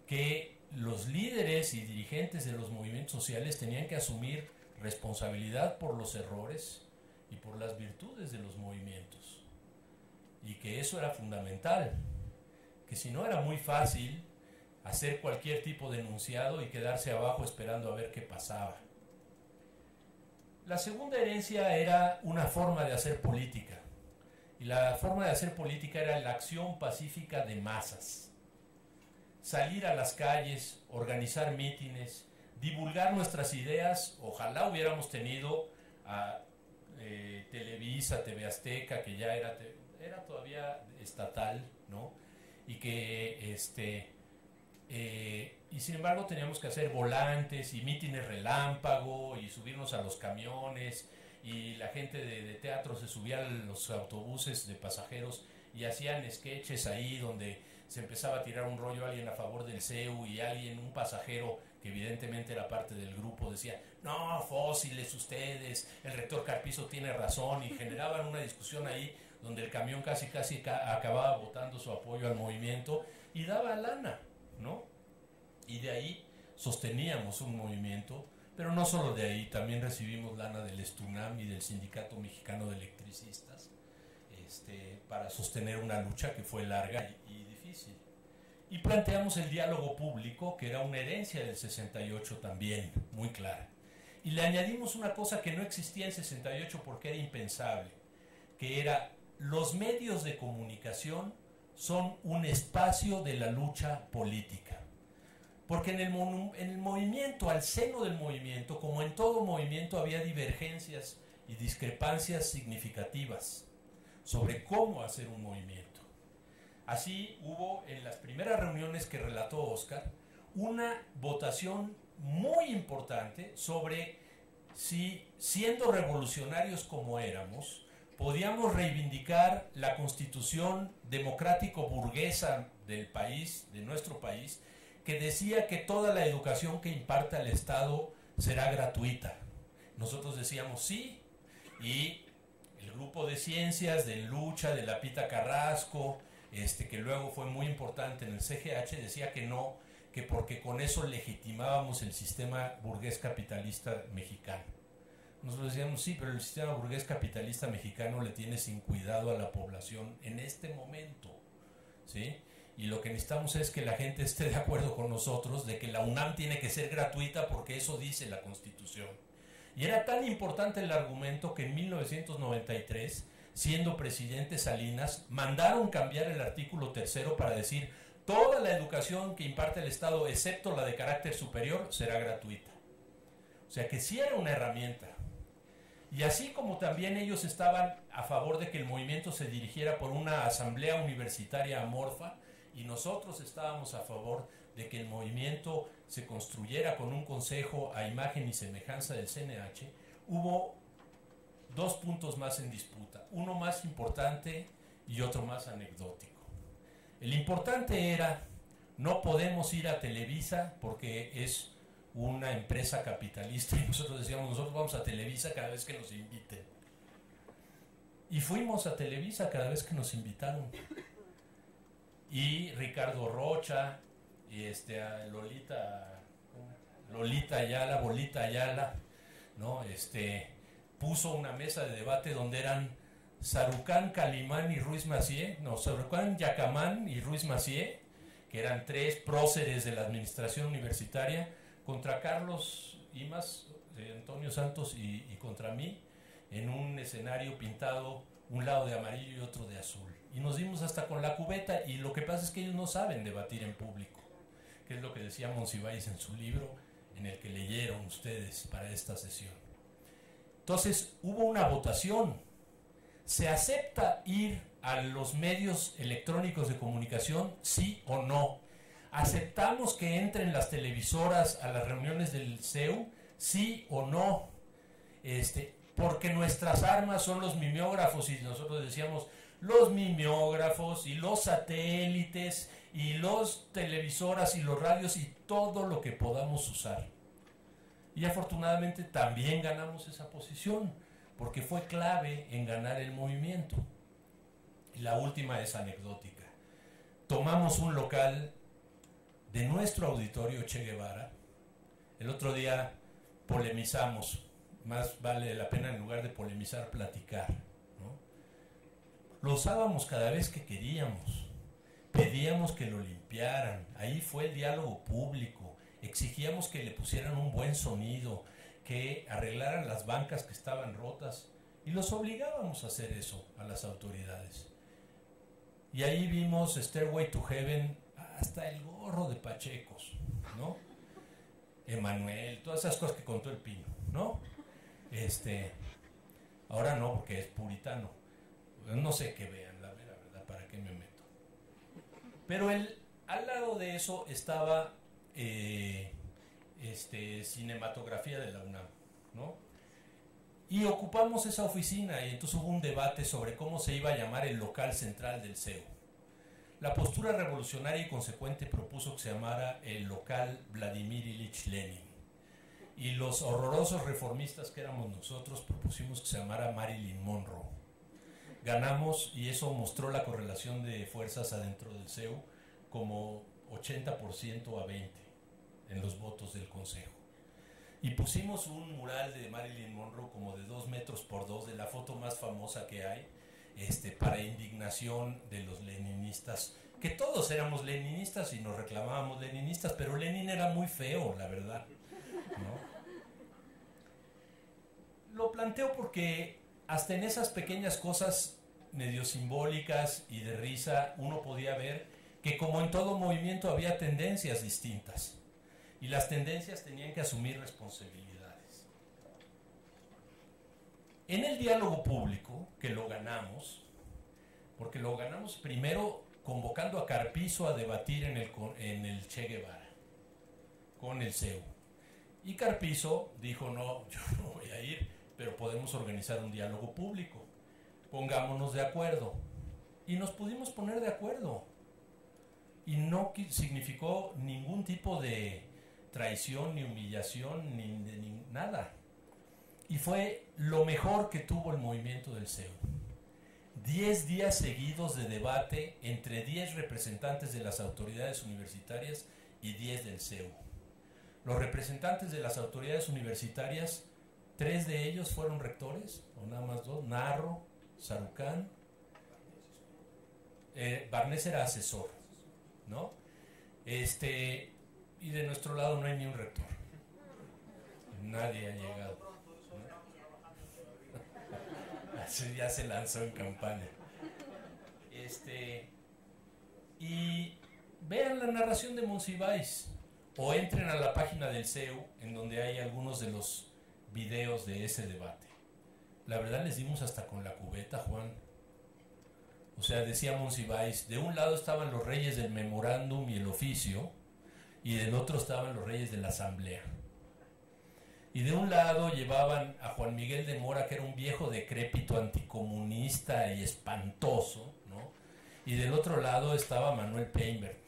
que los líderes y dirigentes de los movimientos sociales tenían que asumir responsabilidad por los errores y por las virtudes de los movimientos. Y que eso era fundamental, que si no era muy fácil hacer cualquier tipo de enunciado y quedarse abajo esperando a ver qué pasaba. La segunda herencia era una forma de hacer política, y la forma de hacer política era la acción pacífica de masas. Salir a las calles, organizar mítines, divulgar nuestras ideas. Ojalá hubiéramos tenido a Televisa, TV Azteca, que ya era todavía estatal, ¿no? Y que y sin embargo teníamos que hacer volantes y mítines relámpago y subirnos a los camiones, y la gente de teatro se subía a los autobuses de pasajeros y hacían sketches ahí donde se empezaba a tirar un rollo a alguien a favor del CEU y alguien, un pasajero que evidentemente era parte del grupo, decía: no, fósiles ustedes, el rector Carpizo tiene razón, y generaban una discusión ahí donde el camión casi acababa votando su apoyo al movimiento y daba lana, ¿no? Y de ahí sosteníamos un movimiento, pero no solo de ahí, también recibimos lana del Estunam y del Sindicato Mexicano de Electricistas, para sostener una lucha que fue larga y difícil. Y planteamos el diálogo público, que era una herencia del 68 también, muy clara. Y le añadimos una cosa que no existía en 68 porque era impensable, que era: los medios de comunicación son un espacio de la lucha política. Porque en el movimiento, al seno del movimiento, como en todo movimiento, había divergencias y discrepancias significativas sobre cómo hacer un movimiento. Así hubo en las primeras reuniones que relató Oscar una votación muy importante sobre si, siendo revolucionarios como éramos, podíamos reivindicar la constitución democrático-burguesa del país, de nuestro país, que decía que toda la educación que imparta el Estado será gratuita. Nosotros decíamos sí, y el grupo de ciencias de Lucha, de Lapita Carrasco, que luego fue muy importante en el CGH, decía que no, que porque con eso legitimábamos el sistema burgués capitalista mexicano. Nosotros decíamos sí, pero el sistema burgués capitalista mexicano le tiene sin cuidado a la población en este momento, ¿sí? Y lo que necesitamos es que la gente esté de acuerdo con nosotros de que la UNAM tiene que ser gratuita porque eso dice la Constitución. Y era tan importante el argumento que en 1993, siendo presidente Salinas, mandaron cambiar el artículo 3 para decir toda la educación que imparte el Estado, excepto la de carácter superior, será gratuita. O sea que sí era una herramienta. Y así como también ellos estaban a favor de que el movimiento se dirigiera por una asamblea universitaria amorfa, y nosotros estábamos a favor de que el movimiento se construyera con un consejo a imagen y semejanza del CNH, hubo dos puntos más en disputa, uno más importante y otro más anecdótico. El importante era, no podemos ir a Televisa porque es una empresa capitalista, y nosotros decíamos, nosotros vamos a Televisa cada vez que nos inviten. Y fuimos a Televisa cada vez que nos invitaron. Y Ricardo Rocha, y a Lolita Ayala, Bolita Ayala, ¿no? Puso una mesa de debate donde eran Sarucán Calimán y Ruiz Massieu, Sarucán Yacamán y Ruiz Massieu, que eran tres próceres de la administración universitaria, contra Carlos Imas, Antonio Santos y contra mí, en un escenario pintado un lado de amarillo y otro de azul. Y nos dimos hasta con la cubeta, y lo que pasa es que ellos no saben debatir en público, que es lo que decía Monsiváis en su libro, en el que leyeron ustedes para esta sesión. Entonces hubo una votación. ¿Se acepta ir a los medios electrónicos de comunicación, sí o no? ¿Aceptamos que entren las televisoras a las reuniones del CEU, sí o no? Porque nuestras armas son los mimeógrafos, y nosotros decíamos los mimeógrafos y los satélites y los televisoras y los radios y todo lo que podamos usar. Y afortunadamente también ganamos esa posición, porque fue clave en ganar el movimiento. Y la última es anecdótica. Tomamos un local de nuestro auditorio Che Guevara. El otro día polemizamos, más vale la pena en lugar de polemizar, platicar, ¿no? Lo usábamos cada vez que queríamos, pedíamos que lo limpiaran, ahí fue el diálogo público, exigíamos que le pusieran un buen sonido, que arreglaran las bancas que estaban rotas, y los obligábamos a hacer eso a las autoridades. Y ahí vimos Stairway to Heaven, hasta el gorro de Pachecos, ¿no? Emanuel, todas esas cosas que contó el Pino, ¿no? Ahora no, porque es puritano. No sé qué vean, la verdad, ¿para qué me meto? Pero al lado de eso estaba cinematografía de la UNAM, ¿no? Y ocupamos esa oficina, y entonces hubo un debate sobre cómo se iba a llamar el local central del CEU. La postura revolucionaria y consecuente propuso que se llamara el local Vladimir Ilich Lenin. Y los horrorosos reformistas que éramos nosotros propusimos que se llamara Marilyn Monroe. Ganamos, y eso mostró la correlación de fuerzas adentro del CEU como 80% a 20% en los votos del consejo. Y pusimos un mural de Marilyn Monroe como de 2 metros por 2, de la foto más famosa que hay, para indignación de los leninistas, que todos éramos leninistas y nos reclamábamos leninistas, pero Lenin era muy feo, la verdad, ¿no? Lo planteo porque hasta en esas pequeñas cosas medio simbólicas y de risa uno podía ver que, como en todo movimiento, había tendencias distintas, y las tendencias tenían que asumir responsabilidades. En el diálogo público, que lo ganamos, porque lo ganamos primero convocando a Carpizo a debatir en el Che Guevara, con el CEU. Y Carpizo dijo, no, yo no voy a ir, pero podemos organizar un diálogo público, pongámonos de acuerdo. Y nos pudimos poner de acuerdo. Y no significó ningún tipo de traición, ni humillación, ni nada. Y fue lo mejor que tuvo el movimiento del CEU. 10 días seguidos de debate entre 10 representantes de las autoridades universitarias y 10 del CEU. Los representantes de las autoridades universitarias, 3 de ellos fueron rectores, o nada más 2, Narro, Sarucán, Barnés era asesor, ¿no? Y de nuestro lado no hay ni un rector. Nadie ha llegado, ¿no? Así ya se lanzó en campaña. Y vean la narración de Monsiváis o entren a la página del CEU en donde hay algunos de los videos de ese debate. La verdad les dimos hasta con la cubeta, Juan. O sea, decía Monsiváis, de un lado estaban los reyes del memorándum y el oficio, y del otro estaban los reyes de la asamblea. Y de un lado llevaban a Juan Miguel de Mora, que era un viejo decrépito anticomunista y espantoso, ¿no? Y del otro lado estaba Manuel Peinberg,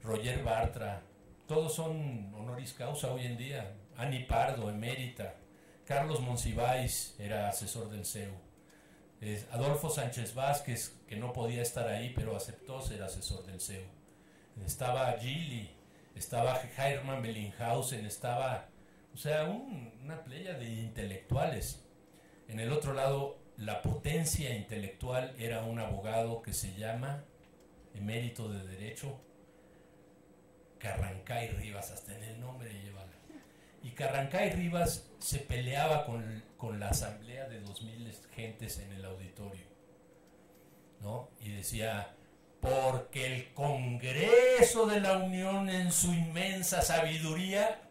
Roger Bartra, todos son honoris causa hoy en día, Ani Pardo, emérita, Carlos Monsiváis era asesor del CEU, Adolfo Sánchez Vázquez, que no podía estar ahí, pero aceptó ser asesor del CEU, estaba Gili, estaba Hermann Bellinghausen, estaba, o sea, una playa de intelectuales. En el otro lado, la potencia intelectual era un abogado que se llama, emérito de Derecho, Carrancay Rivas, hasta en el nombre llévala. Y Carrancay Rivas se peleaba con la asamblea de 2000 gentes en el auditorio, ¿no? Y decía, porque el Congreso de la Unión en su inmensa sabiduría,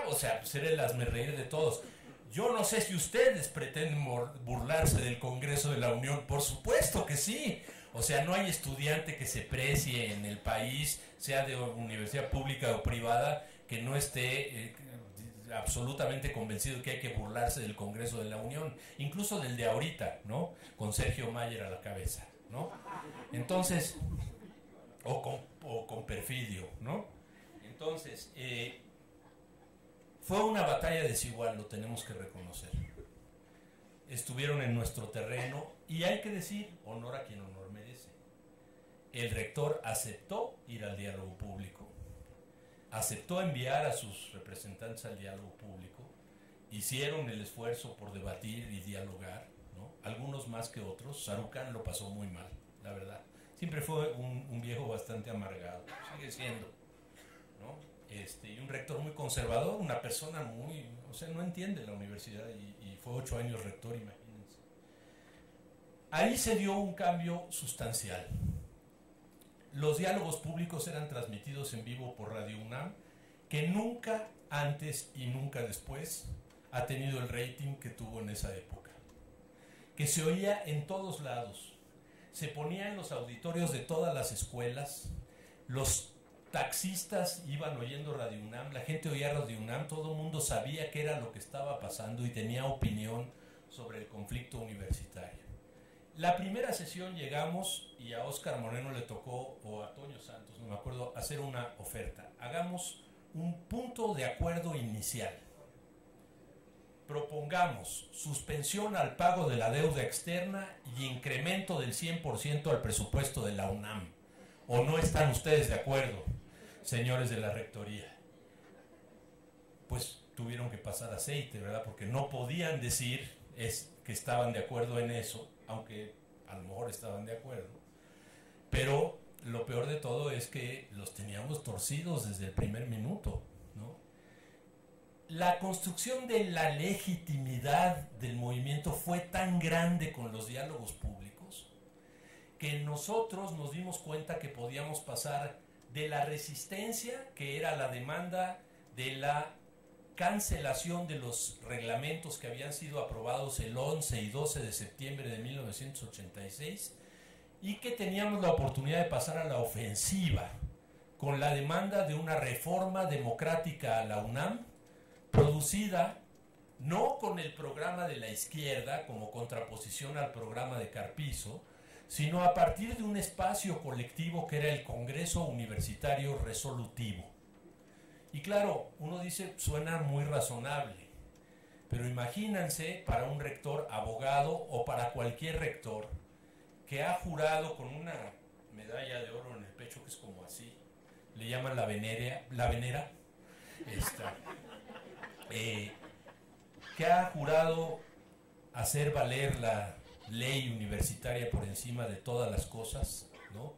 o sea, pues era el hazmerreír de todos. Yo no sé si ustedes pretenden burlarse del Congreso de la Unión, por supuesto que sí. O sea, no hay estudiante que se precie en el país, sea de universidad pública o privada, que no esté absolutamente convencido que hay que burlarse del Congreso de la Unión, incluso del de ahorita, ¿no? Con Sergio Mayer a la cabeza, ¿no? Entonces, o con Perfidio, ¿no? Entonces, fue una batalla desigual, lo tenemos que reconocer. Estuvieron en nuestro terreno y hay que decir, honor a quien honor merece. El rector aceptó ir al diálogo público, aceptó enviar a sus representantes al diálogo público, hicieron el esfuerzo por debatir y dialogar, ¿no? Algunos más que otros. Sarucán lo pasó muy mal, la verdad. Siempre fue un viejo bastante amargado, sigue siendo, ¿no? Y un rector muy conservador, una persona muy, o sea, no entiende la universidad y fue 8 años rector, imagínense. Ahí se dio un cambio sustancial. Los diálogos públicos eran transmitidos en vivo por Radio UNAM, que nunca antes y nunca después ha tenido el rating que tuvo en esa época. Que se oía en todos lados, se ponía en los auditorios de todas las escuelas, los taxistas iban oyendo Radio UNAM, la gente oía Radio UNAM, todo el mundo sabía qué era lo que estaba pasando y tenía opinión sobre el conflicto universitario. La primera sesión llegamos y a Óscar Moreno le tocó, o a Toño Santos, no me acuerdo, hacer una oferta. Hagamos un punto de acuerdo inicial. Propongamos suspensión al pago de la deuda externa y incremento del 100% al presupuesto de la UNAM. ¿O no están ustedes de acuerdo, señores de la rectoría? Pues tuvieron que pasar aceite, ¿verdad? Porque no podían decir que estaban de acuerdo en eso, aunque a lo mejor estaban de acuerdo. Pero lo peor de todo es que los teníamos torcidos desde el primer minuto, ¿no? La construcción de la legitimidad del movimiento fue tan grande con los diálogos públicos que nosotros nos dimos cuenta que podíamos pasar de la resistencia, que era la demanda de la cancelación de los reglamentos que habían sido aprobados el 11 y 12 de septiembre de 1986, y que teníamos la oportunidad de pasar a la ofensiva con la demanda de una reforma democrática a la UNAM, producida no con el programa de la izquierda como contraposición al programa de Carpizo, sino a partir de un espacio colectivo que era el Congreso Universitario Resolutivo. Y claro, uno dice, suena muy razonable, pero imagínense para un rector abogado o para cualquier rector que ha jurado con una medalla de oro en el pecho que es como así, le llaman la venera, que ha jurado hacer valer la ley universitaria por encima de todas las cosas, ¿no?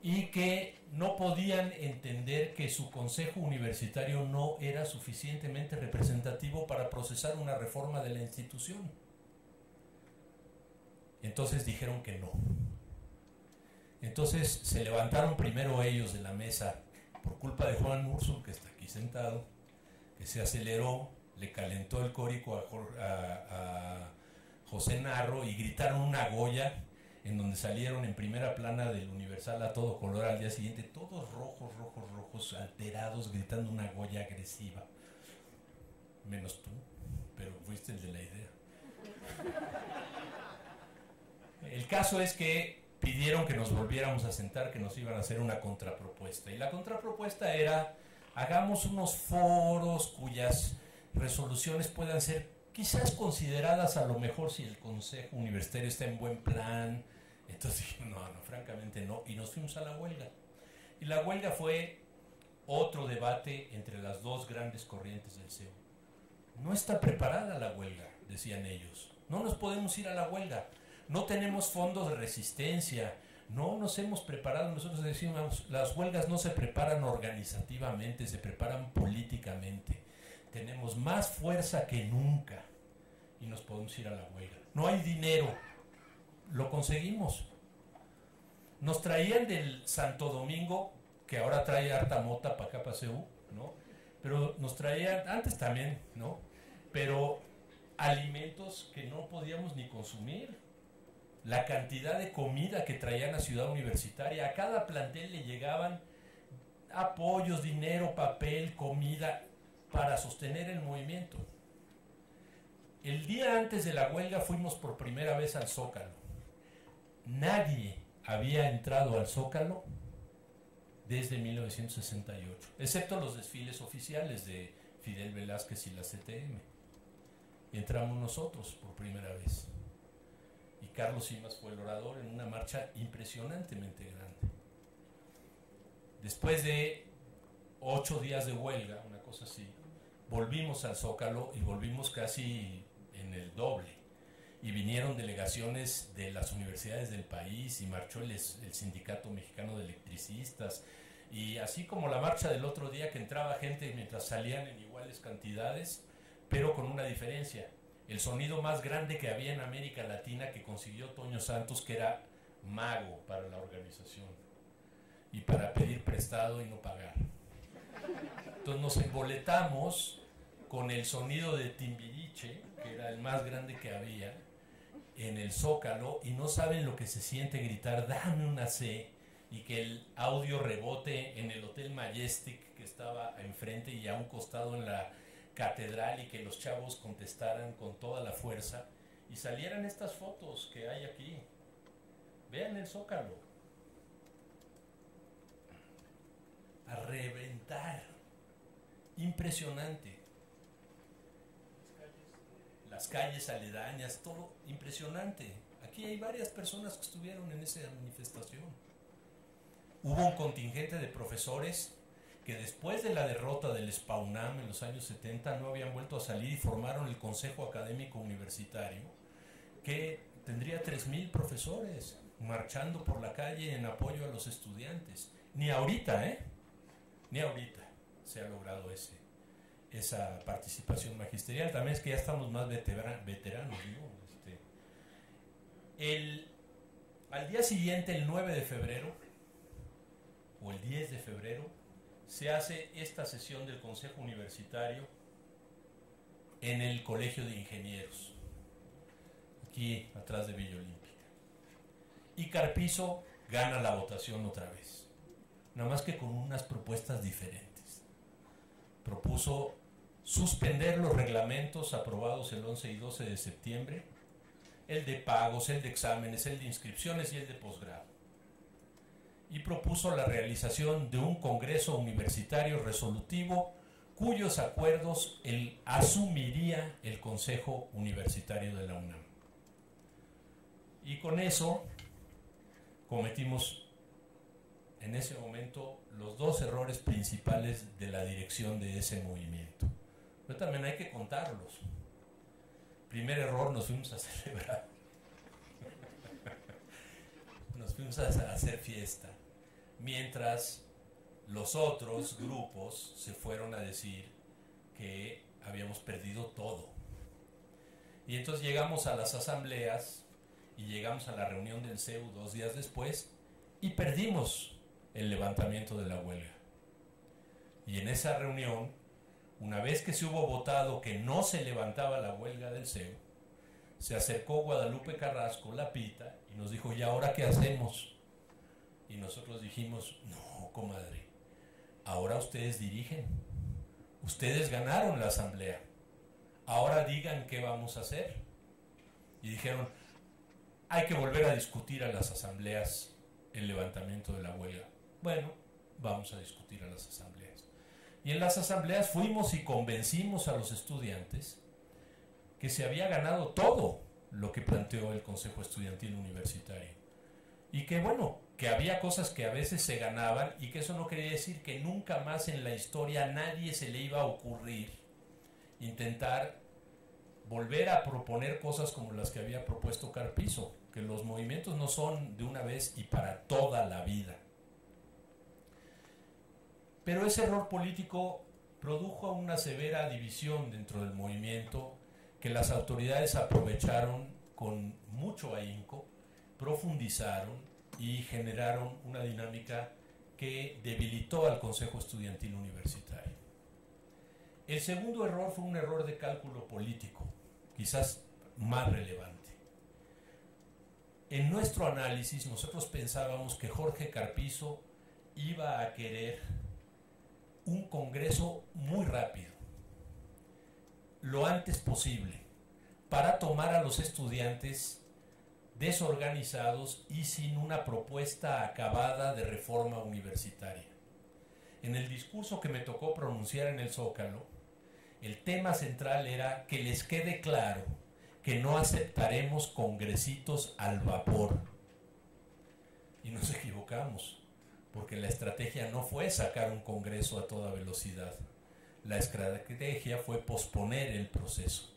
Y que no podían entender que su consejo universitario no era suficientemente representativo para procesar una reforma de la institución. Entonces dijeron que no. Entonces se levantaron primero ellos de la mesa por culpa de Juan Urso, que está aquí sentado, que se aceleró, le calentó el córico a José Narro y gritaron una Goya en donde salieron en primera plana del Universal a todo color al día siguiente, todos rojos, alterados, gritando una Goya agresiva. Menos tú, pero fuiste el de la idea. El caso es que pidieron que nos volviéramos a sentar, que nos iban a hacer una contrapropuesta. Y la contrapropuesta era, hagamos unos foros cuyas resoluciones puedan ser quizás consideradas a lo mejor si el Consejo Universitario está en buen plan. Entonces dijimos, no, francamente no, y nos fuimos a la huelga. Y la huelga fue otro debate entre las dos grandes corrientes del CEU. No está preparada la huelga, decían ellos. No nos podemos ir a la huelga. No tenemos fondos de resistencia. No nos hemos preparado. Nosotros decimos, las huelgas no se preparan organizativamente, se preparan políticamente. Tenemos más fuerza que nunca y nos podemos ir a la huelga. No hay dinero, lo conseguimos. Nos traían del Santo Domingo, que ahora trae harta mota para acá, para CEU, ¿no? Pero nos traían, antes también, ¿no? Pero alimentos que no podíamos ni consumir. La cantidad de comida que traían a Ciudad Universitaria, a cada plantel le llegaban apoyos, dinero, papel, comida, para sostener el movimiento. El día antes de la huelga fuimos por primera vez al Zócalo. Nadie había entrado al Zócalo desde 1968, excepto los desfiles oficiales de Fidel Velázquez y la CTM. Y entramos nosotros por primera vez. Y Carlos Simas fue el orador en una marcha impresionantemente grande. Después de 8 días de huelga, una cosa así, volvimos al Zócalo y volvimos casi en el doble. Y vinieron delegaciones de las universidades del país y marchó el Sindicato Mexicano de Electricistas. Y así como la marcha del otro día, que entraba gente mientras salían en iguales cantidades, pero con una diferencia. El sonido más grande que había en América Latina que consiguió Toño Santos, que era mago para la organización y para pedir prestado y no pagar. Entonces nos emboletamos con el sonido de Timbiriche, que era el más grande que había, en el Zócalo, y no saben lo que se siente gritar, dame una C, y que el audio rebote en el Hotel Majestic, que estaba enfrente y a un costado en la catedral, y que los chavos contestaran con toda la fuerza, y salieran estas fotos que hay aquí. Vean el Zócalo. A reventar. Impresionante. Las calles aledañas, todo impresionante. Aquí hay varias personas que estuvieron en esa manifestación. Hubo un contingente de profesores que después de la derrota del SPAUNAM en los años 70 no habían vuelto a salir y formaron el Consejo Académico Universitario, que tendría 3,000 profesores marchando por la calle en apoyo a los estudiantes. Ni ahorita, ni ahorita se ha logrado esa participación magisterial. También es que ya estamos más veteranos, ¿no? Al día siguiente, el 9 de febrero o el 10 de febrero, se hace esta sesión del Consejo Universitario en el Colegio de Ingenieros, aquí atrás de Villa Olímpica. Y Carpizo gana la votación otra vez, nada más que con unas propuestas diferentes. Propuso suspender los reglamentos aprobados el 11 y 12 de septiembre, el de pagos, el de exámenes, el de inscripciones y el de posgrado. Y propuso la realización de un congreso universitario resolutivo cuyos acuerdos asumiría el Consejo Universitario de la UNAM. Y con eso cometimos en ese momento los dos errores principales de la dirección de ese movimiento. Pero también hay que contarlos. Primer error, nos fuimos a celebrar. Nos fuimos a hacer fiesta. Mientras los otros grupos se fueron a decir que habíamos perdido todo. Y entonces llegamos a las asambleas y llegamos a la reunión del CEU 2 días después y perdimos el levantamiento de la huelga. Y en esa reunión, una vez que se hubo votado que no se levantaba la huelga del CEU, se acercó Guadalupe Carrasco, la Pita, y nos dijo: ¿y ahora qué hacemos? Y nosotros dijimos: no, comadre, ahora ustedes dirigen, ustedes ganaron la asamblea, ahora digan qué vamos a hacer. Y dijeron: hay que volver a discutir a las asambleas el levantamiento de la huelga. Bueno, vamos a discutir a las asambleas. Y en las asambleas fuimos y convencimos a los estudiantes que se había ganado todo lo que planteó el Consejo Estudiantil Universitario. Y que bueno, que había cosas que a veces se ganaban y que eso no quería decir que nunca más en la historia a nadie se le iba a ocurrir intentar volver a proponer cosas como las que había propuesto Carpizo, que los movimientos no son de una vez y para toda la vida. Pero ese error político produjo una severa división dentro del movimiento que las autoridades aprovecharon con mucho ahínco, profundizaron y generaron una dinámica que debilitó al Consejo Estudiantil Universitario. El segundo error fue un error de cálculo político, quizás más relevante. En nuestro análisis nosotros pensábamos que Jorge Carpizo iba a querer un congreso muy rápido, lo antes posible, para tomar a los estudiantes desorganizados y sin una propuesta acabada de reforma universitaria. En el discurso que me tocó pronunciar en el Zócalo, el tema central era que les quede claro que no aceptaremos congresitos al vapor. Y nos equivocamos, porque la estrategia no fue sacar un congreso a toda velocidad. La estrategia fue posponer el proceso.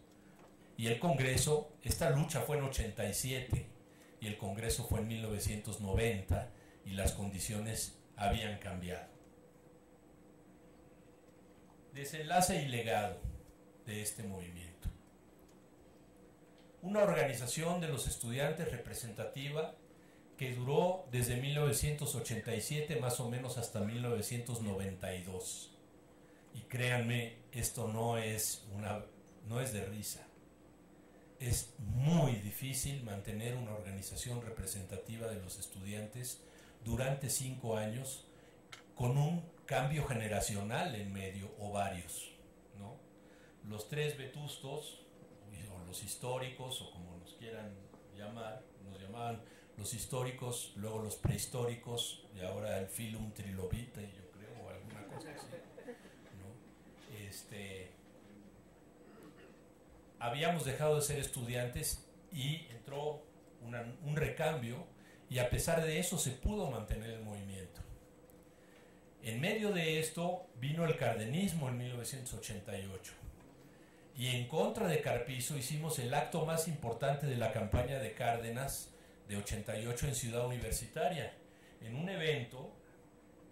Y el congreso, esta lucha fue en 87 y el congreso fue en 1990 y las condiciones habían cambiado. Desenlace y legado de este movimiento. Una organización de los estudiantes representativa que duró desde 1987 más o menos hasta 1992. Y créanme, esto no es de risa. Es muy difícil mantener una organización representativa de los estudiantes durante 5 años con un cambio generacional en medio o varios, ¿no? Los tres vetustos, o los históricos, o como nos quieran llamar, nos llamaban los históricos, luego los prehistóricos y ahora el filum trilobita, yo creo, o alguna cosa así, ¿no? Habíamos dejado de ser estudiantes y entró un recambio, y a pesar de eso se pudo mantener el movimiento. En medio de esto vino el cardenismo en 1988 y en contra de Carpizo hicimos el acto más importante de la campaña de Cárdenas de 88 en Ciudad Universitaria, en un evento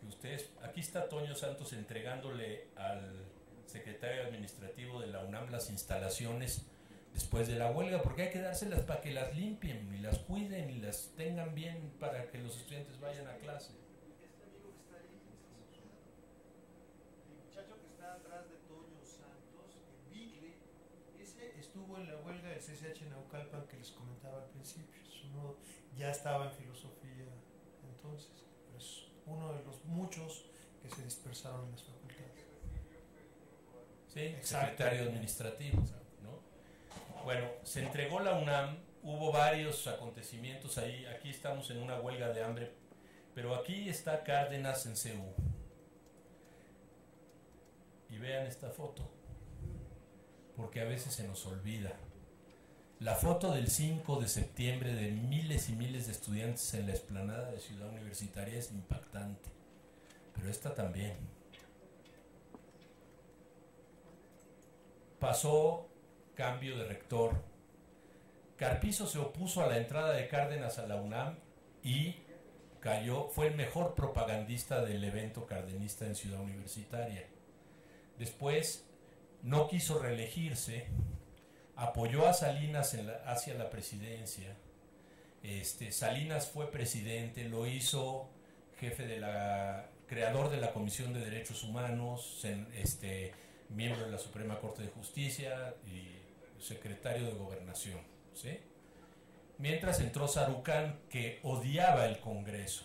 que ustedes, aquí está Toño Santos entregándole al secretario administrativo de la UNAM las instalaciones después de la huelga, porque hay que dárselas para que las limpien y las cuiden y las tengan bien para que los estudiantes vayan a clase. Este amigo que está ahí, el muchacho que está atrás de Toño Santos, en Bicle, es CICE estuvo en la huelga del CCH Naucalpan que les comentaba al principio. Uno ya estaba en filosofía entonces, pero es uno de los muchos que se dispersaron en las facultades. Sí, secretario administrativo, ¿no? Bueno, se entregó la UNAM, hubo varios acontecimientos ahí, aquí estamos en una huelga de hambre, pero aquí está Cárdenas en CU. Y vean esta foto, porque a veces se nos olvida. La foto del 5 de septiembre de miles y miles de estudiantes en la explanada de Ciudad Universitaria es impactante, pero esta también. Pasó cambio de rector. Carpizo se opuso a la entrada de Cárdenas a la UNAM y cayó, fue el mejor propagandista del evento cardenista en Ciudad Universitaria. Después no quiso reelegirse, apoyó a Salinas hacia la presidencia. Salinas fue presidente, lo hizo creador de la Comisión de Derechos Humanos, miembro de la Suprema Corte de Justicia y secretario de Gobernación, ¿sí? Mientras entró Sarucán, que odiaba el Congreso,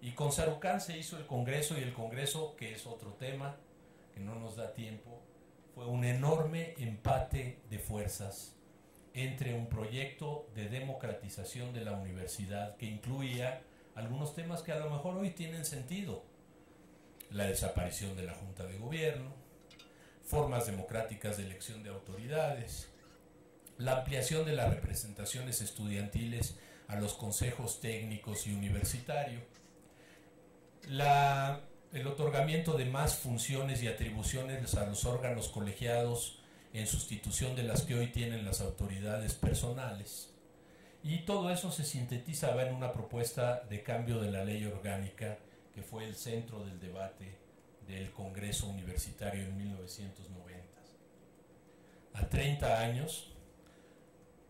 y con Sarucán se hizo el Congreso, y el Congreso, que es otro tema que no nos da tiempo, fue un enorme empate de fuerzas entre un proyecto de democratización de la universidad que incluía algunos temas que a lo mejor hoy tienen sentido: la desaparición de la Junta de Gobierno, formas democráticas de elección de autoridades, la ampliación de las representaciones estudiantiles a los consejos técnicos y universitarios, el otorgamiento de más funciones y atribuciones a los órganos colegiados en sustitución de las que hoy tienen las autoridades personales. Y todo eso se sintetizaba en una propuesta de cambio de la ley orgánica que fue el centro del debate del Congreso Universitario en 1990. A 30 años,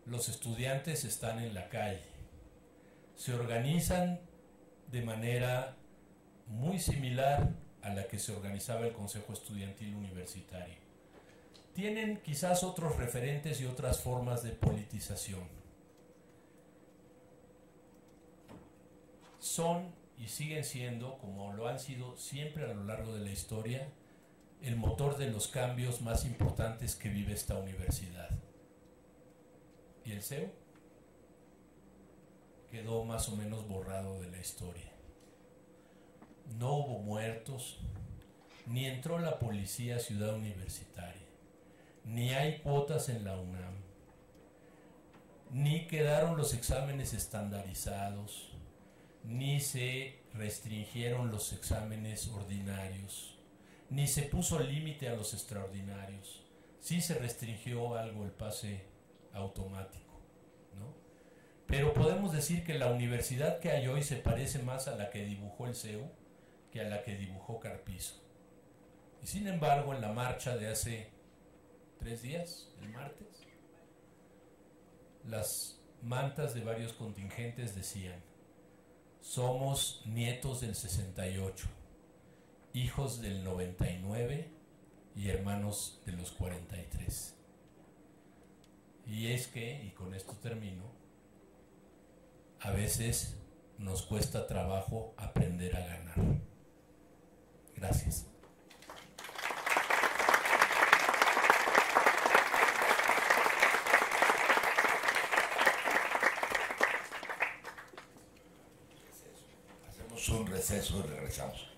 los estudiantes están en la calle, se organizan de manera muy similar a la que se organizaba el Consejo Estudiantil Universitario. Tienen quizás otros referentes y otras formas de politización. Son y siguen siendo, como lo han sido siempre a lo largo de la historia, el motor de los cambios más importantes que vive esta universidad. ¿Y el CEU? Quedó más o menos borrado de la historia. No hubo muertos, ni entró la policía a Ciudad Universitaria, ni hay cuotas en la UNAM, ni quedaron los exámenes estandarizados, ni se restringieron los exámenes ordinarios, ni se puso límite a los extraordinarios. Sí se restringió algo el pase automático, ¿no? Pero podemos decir que la universidad que hay hoy se parece más a la que dibujó el CEU que a la que dibujó Carpizo. Y sin embargo, en la marcha de hace 3 días, el martes, las mantas de varios contingentes decían: somos nietos del 68, hijos del 99 y hermanos de los 43. Y es que, y con esto termino, a veces nos cuesta trabajo aprender a ganar. Gracias. Hacemos un receso y regresamos.